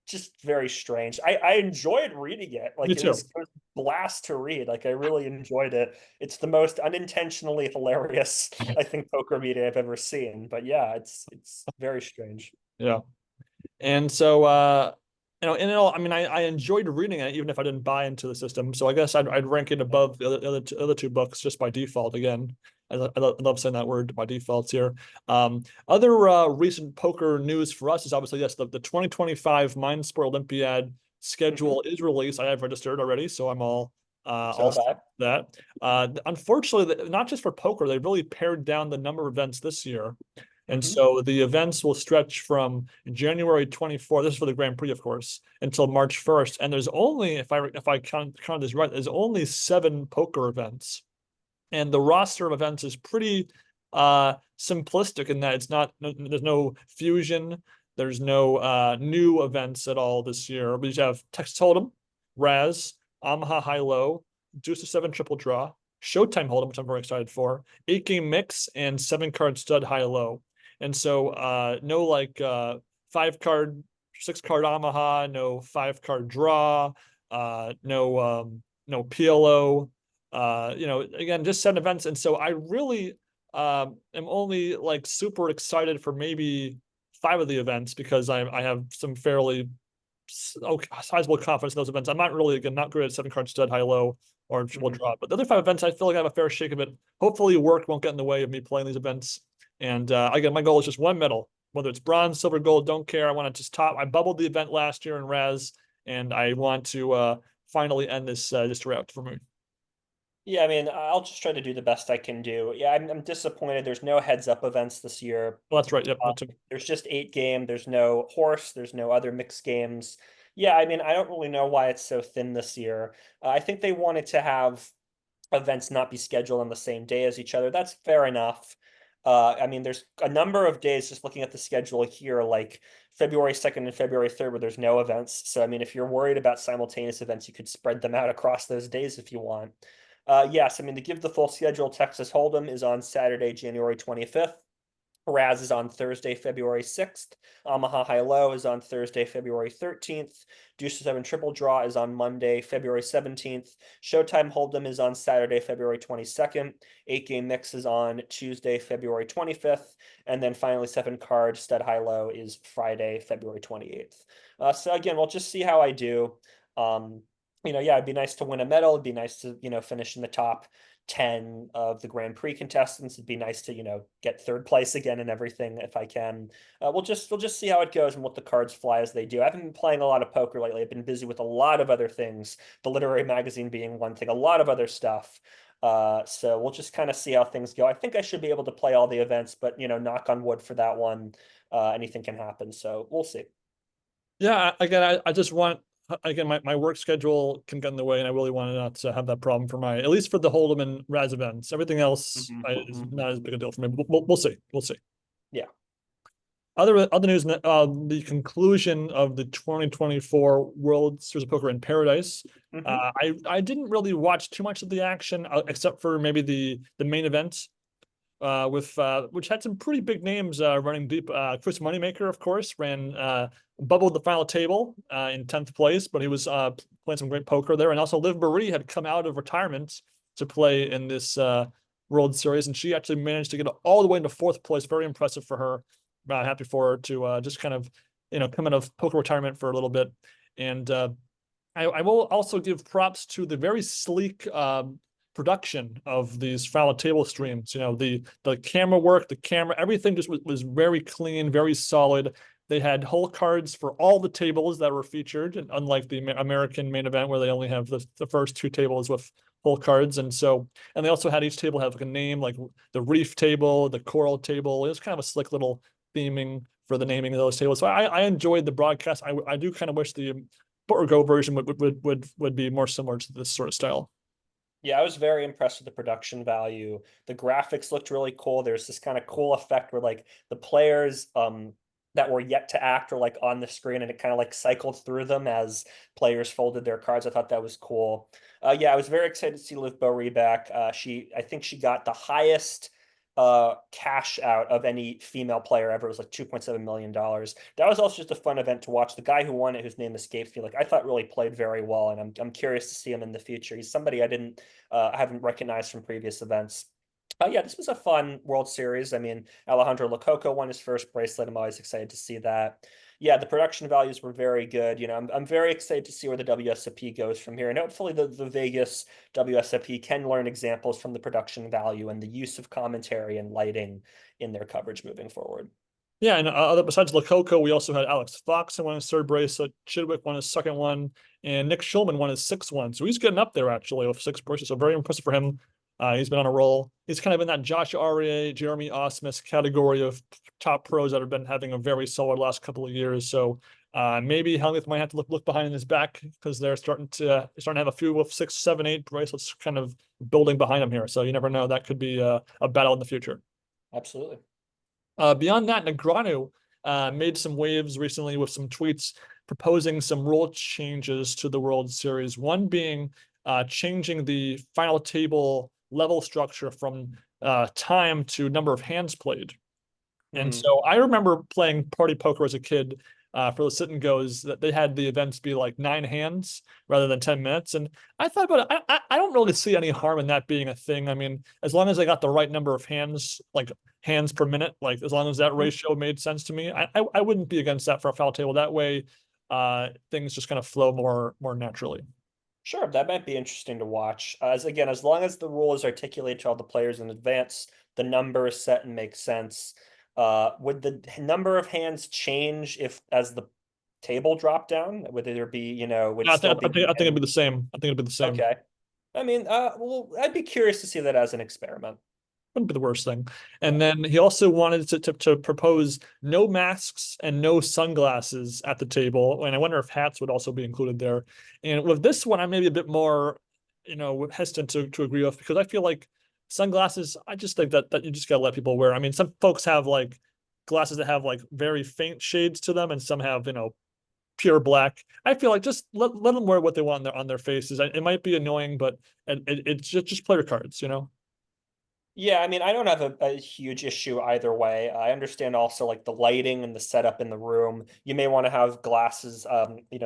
just very strange. I enjoyed reading it. Me Like too. it was a blast to read. Like I really enjoyed it. It's the most unintentionally hilarious, I think, poker media I've ever seen. But yeah, it's very strange. Yeah. And so, and all, I mean, I enjoyed reading it, even if I didn't buy into the system. So I guess I'd rank it above the other two books just by default. Again, I love saying that word by default here. Other recent poker news for us is obviously, yes, the 2025 Mind Sport Olympiad Mhm. schedule is released. I have registered already, so I'm So all have set I. with that. Unfortunately, not just for poker, they really pared down the number of events this year. And Hmm. so the events will stretch from January 24th, this is for the Grand Prix, of course, until March 1st. And there's only, if I count this right, there's only 7 poker events. And the roster of events is pretty simplistic in that it's not, there's no fusion, there's no new events at all this year. We just have Texas Hold'em, Raz, Omaha High Low, Deuce to Seven Triple Draw, Showtime Hold'em, which I'm very excited for, 8 game mix, and 7 card stud high low. And so no 5 card, 6 card Omaha, no 5 card draw, no PLO, again, just 7 events. And so I really am only like super excited for maybe 5 of the events because I have some fairly sizable confidence in those events. I'm not really, again, not good at 7 card stud high low or triple Hmm. draw, but the other 5 events I feel like I have a fair shake of it. Hopefully work won't get in the way of me playing these events. And again, my goal is just one medal, whether it's bronze, silver, gold, don't care. I want to just top. I bubbled the event last year in Raz, and I want to finally end this route for me. Yeah, I mean, I'll just try to do the best I can do. Yeah, I'm disappointed. There's no heads up events this year. Well, that's right. Yep, me too. There's just 8 game. There's no horse. There's no other mixed games. Yeah, I mean, I don't really know why it's so thin this year. I think they wanted to have events not be scheduled on the same day as each other. That's fair enough. I mean, there's a number of days just looking at the schedule here, like February 2nd and February 3rd, where there's no events. So, I mean, if you're worried about simultaneous events, you could spread them out across those days if you want. Yes, I mean, to give the full schedule, Texas Hold'em is on Saturday, January 25th. Raz is on Thursday, February 6th. Omaha High Low is on Thursday, February 13th. Deuce to Seven Triple Draw is on Monday, February 17th. Showtime Hold'em is on Saturday, February 22nd. 8 game mix is on Tuesday, February 25th. And then finally, 7 card Stud High Low is Friday, February 28th. So again, we'll just see how I do. Um, yeah, it'd be nice to win a medal. It'd be nice to, finish in the top 10 of the Grand Prix contestants. It'd be nice to, get third place again and everything if I can. We'll just see how it goes and what the cards fly as they do. I haven't been playing a lot of poker lately. I've been busy with a lot of other things, the literary magazine being one thing, a lot of other stuff. So we'll just kind of see how things go. I think I should be able to play all the events, but knock on wood for that one. Anything can happen. So we'll see. Yeah, again, I just want, again, my work schedule can get in the way, and I really want to not to have that problem for at least for the Hold'em and Raz events. Everything else Mhm, is mhm. not as big a deal for me. We'll see. We'll see. Yeah. Other news, the conclusion of the 2024 World Series of Poker in Paradise. Hmm. I didn't really watch too much of the action except for maybe the main event with which had some pretty big names running deep. Chris Moneymaker, of course, ran bubbled the final table in 10th place, but he was playing some great poker there. And also Liv Marie had come out of retirement to play in this World Series, and she actually managed to get all the way into 4th place. Very impressive for her. Happy for her to just kind of come out of poker retirement for a little bit. And I will also give props to the very sleek production of these Foul Table streams. The camera work, the camera, everything just was very clean, very solid. They had whole cards for all the tables that were featured, and unlike the American main event where they only have the first 2 tables with pull cards. And so, and they also had each table have like a name, like the reef table, the coral table. It was kind of a slick little theming for the naming of those tables. So I enjoyed the broadcast. I do kind of wish the Go version would be more similar to this sort of style. Yeah, I was very impressed with the production value. The graphics looked really cool. There's this kind of cool effect where like the players that were yet to act were like on the screen and it kind of like cycled through them as players folded their cards. I thought that was cool. Yeah, I was very excited to see Liv Boehry back. I think she got the highest cash out of any female player ever. It was like $2.7 million. That was also just a fun event to watch. The guy who won it, whose name escapes me, like I thought really played very well, and I'm curious to see him in the future. He's somebody I haven't recognized from previous events. Yeah, this was a fun World Series. I mean, Alejandro Lococo won his first bracelet. I'm always excited to see that. Yeah, the production values were very good. I'm very excited to see where the WSOP goes from here. And hopefully the Vegas WSOP can learn examples from the production value and the use of commentary and lighting in their coverage moving forward. Yeah, and besides Lococo, we also had Alex Fox won his third bracelet, Chidwick won his second one, and Nick Schulman won his sixth one. So he's getting up there actually with six bracelets. So very impressive for him. He's been on a roll. He's kind of in that Josh Aria, Jeremy Osmus category of top pros that have been having a very solid last couple of years. So maybe Helmuth might have to look behind his back because they're starting to have a few with 6, 7, 8 bracelets kind of building behind him here. So you never know, that could be a battle in the future. Absolutely. Beyond that, Negreanu made some waves recently with some tweets proposing some rule changes to the World Series. One being changing the final table level structure from time to number of hands played. And so I remember playing party poker as a kid for the sit and goes that they had the events be like 9 hands rather than 10 minutes. And I thought about it. I don't really see any harm in that being a thing. I mean, as long as I got the right number of hands, like hands per minute, like as long as that ratio made sense to me, I wouldn't be against that for a foul table. That way, things just kind of flow more naturally. Sure, that might be interesting to watch. As long as the rule is articulated to all the players in advance, the number is set and makes sense. Would the number of hands change if as the table dropped down? Would there be, would No, still be I think it'd be the same. I think it'd be the same. okay? I mean, well, I'd be curious to see that as an experiment. Wouldn't be the worst thing. Yeah. And then he also wanted to propose no masks and no sunglasses at the table. And I wonder if hats would also be included there. And with this one, I'm maybe a bit more, hesitant to agree with because I feel like sunglasses, I just think that you just gotta let people wear. I mean, some folks have like glasses that have like very faint shades to them, and some have, pure black. I feel like just let them wear what they want on their faces. It might be annoying, but it's just player cards. Yeah, I mean, I don't have a huge issue either way. I understand also like the lighting and the setup in the room. You may want to have glasses,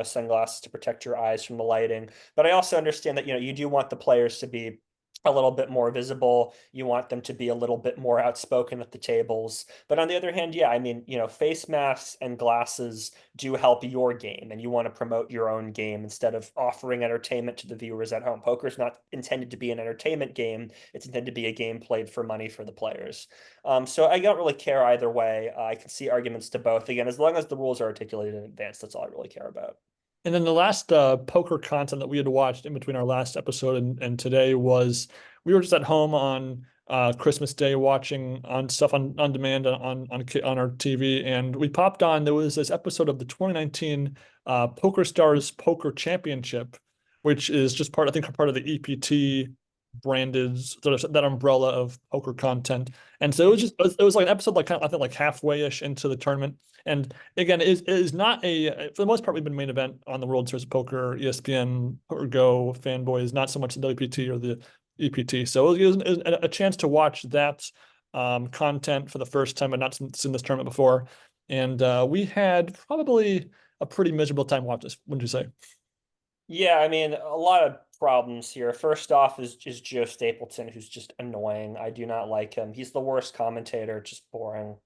sunglasses to protect your eyes from the lighting. But I also understand that, you do want the players to be a little bit more visible. You want them to be a little bit more outspoken at the tables. But on the other hand, yeah, I mean, face masks and glasses do help your game, and you want to promote your own game instead of offering entertainment to the viewers at home. Poker's not intended to be an entertainment game. It's intended to be a game played for money for the players. So I don't really care either way. I can see arguments to both. Again, as long as the rules are articulated in advance, that's all I really care about. And then the last poker content that we had watched in between our last episode and today was we were just at home on Christmas Day watching on stuff on demand on our TV, and we popped on. There was this episode of the 2019 Poker Stars Poker Championship, which is just part of the EPT branded that umbrella of poker content. And so it was like an episode like kind of, I think like halfway-ish into the tournament. And again, it is not for the most part, we've been main event on the World Series of Poker, ESPN, Poker Go, Fanboys, not so much the WPT or the EPT. So it was a chance to watch that content for the first time. I've not seen this tournament before. And we had probably a pretty miserable time watching this, wouldn't you say? Yeah, I mean, a lot of problems here. First off is Joe Stapleton, who's just annoying. I do not like him. He's the worst commentator, just boring.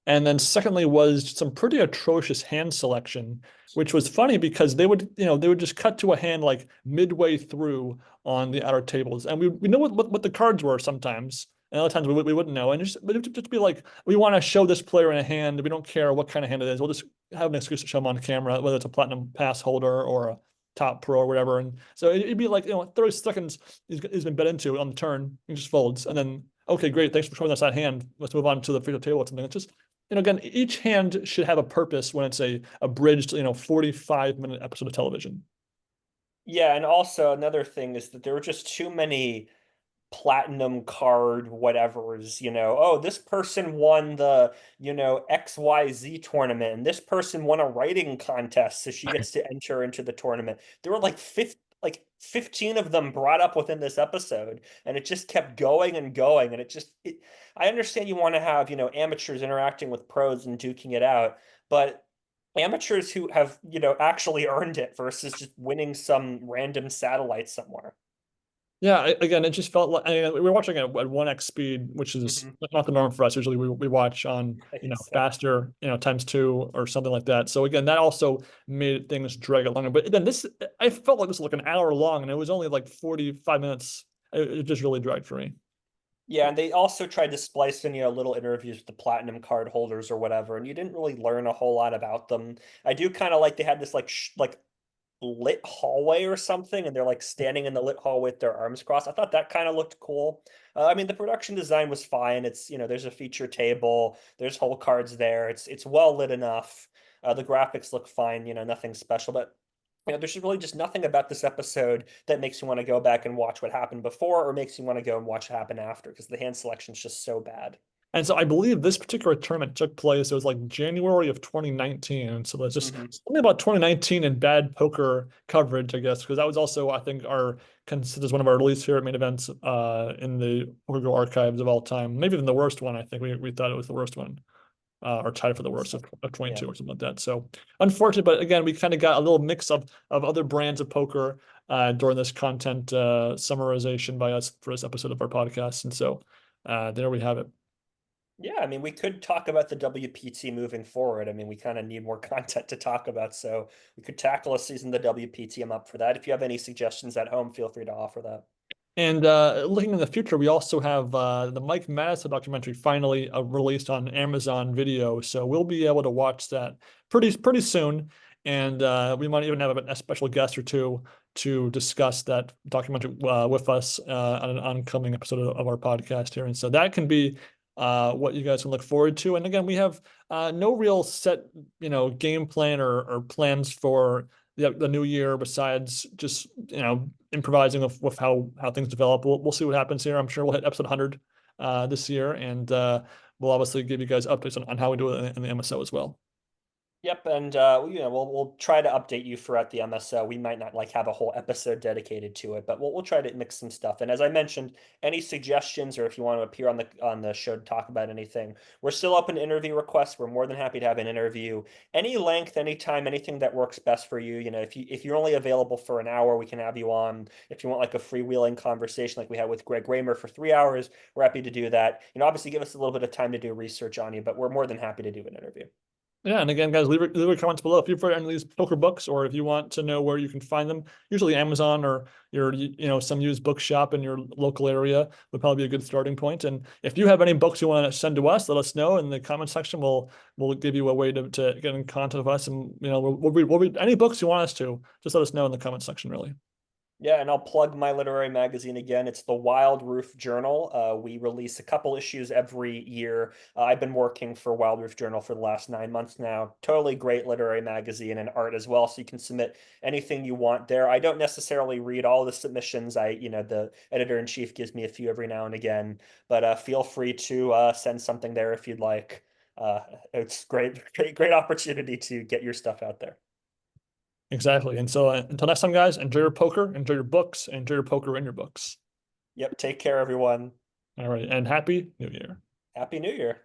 And then secondly was some pretty atrocious hand selection, which was funny because they would just cut to a hand like midway through on the outer tables. And we know what the cards were sometimes. And other times we wouldn't know. And just be like, we want to show this player in a hand. We don't care what kind of hand it is. We'll just have an excuse to show him on camera, whether it's a platinum pass holder or top pro or whatever. And so it'd be like, 30 seconds he's been bet into on the turn, he just folds. And then, okay, great, thanks for showing us that hand. Let's move on to the free table or something. It's just, again, each hand should have a purpose when it's a abridged, 45-minute episode of television. Yeah, and also another thing is that there were just too many platinum card whatever's, oh, this person won the, XYZ tournament and this person won a writing contest, so she gets to enter into the tournament. There were like 15 of them brought up within this episode, and it just kept going and going. And I understand you want to have, amateurs interacting with pros and duking it out, but amateurs who have, actually earned it versus just winning some random satellite somewhere. Yeah, again, it just felt like we were watching at 1x speed, which is Mhm. not the norm for us. Usually we watch on, Exactly. faster, times two or something like that. So again, that also made things drag it longer. But then I felt like this was like an hour long and it was only like 45 minutes. It just really dragged for me. Yeah, and they also tried to splice in, little interviews with the platinum card holders or whatever, and you didn't really learn a whole lot about them. I do kind of like they had this like lit hallway or something, and they're like standing in the lit hallway with their arms crossed. I thought that kind of looked cool. I mean, the production design was fine. It's, there's a feature table, there's hole cards there. It's well lit enough. The graphics look fine, nothing special, but there's really just nothing about this episode that makes you want to go back and watch what happened before or makes you want to go and watch what happened after because the hand selection is just so bad. And so I believe this particular tournament took place, it was like January of 2019. So that's just Hmm. something about 2019 and bad poker coverage, I guess, because that was also, I think, considered as one of our least favorite main events in the Poker archives of all time. Maybe even the worst one. I think we thought it was the worst one, or tied for the worst of Yeah. 22 or something like that. So unfortunate, but again, we kind of got a little mix of other brands of poker during this content summarization by us for this episode of our podcast. And so there we have it. Yeah, I mean, we could talk about the WPT moving forward. I mean, we kind of need more content to talk about, so we could tackle a season of the WPT. I'm up for that. If you have any suggestions at home, feel free to offer that. And looking in the future, we also have the Mike Madison documentary finally released on Amazon Video, so we'll be able to watch that pretty soon. And we might even have a special guest or two to discuss that documentary with us on an oncoming episode of our podcast here. And so that can be what you guys can look forward to. And again, we have no real set, game plan or plans for the new year besides just improvising with how things develop. We'll see what happens here. I'm sure we'll hit episode 100 this year, and we'll obviously give you guys updates on how we do it in the MSO as well. Yep, and we'll try to update you throughout the MSO. We might not like have a whole episode dedicated to it, but we'll try to mix some stuff. And as I mentioned, any suggestions or if you want to appear on the show to talk about anything, we're still open to interview requests. We're more than happy to have an interview. Any length, anytime, anything that works best for you. If you're only available for an hour, we can have you on. If you want like a freewheeling conversation like we had with Greg Raymer for 3 hours, we're happy to do that. Obviously give us a little bit of time to do research on you, but we're more than happy to do an interview. Yeah, and again, guys, leave your comments below if you've read any of these poker books, or if you want to know where you can find them. Usually, Amazon or some used bookshop in your local area would probably be a good starting point. And if you have any books you want to send to us, let us know in the comment section. We'll give you a way to get in contact with us, and we'll read any books you want us to. Just let us know in the comment section, really. Yeah, and I'll plug my literary magazine again. It's the Wild Roof Journal. We release a couple issues every year. I've been working for Wild Roof Journal for the last 9 months now. Totally great literary magazine and art as well. So you can submit anything you want there. I don't necessarily read all the submissions. The editor in chief gives me a few every now and again, but feel free to send something there if you'd like. It's great opportunity to get your stuff out there. Exactly. And so until next time, guys, enjoy your poker, enjoy your books, enjoy your poker in your books. Yep, take care, everyone. All right, and happy New Year. Happy New Year.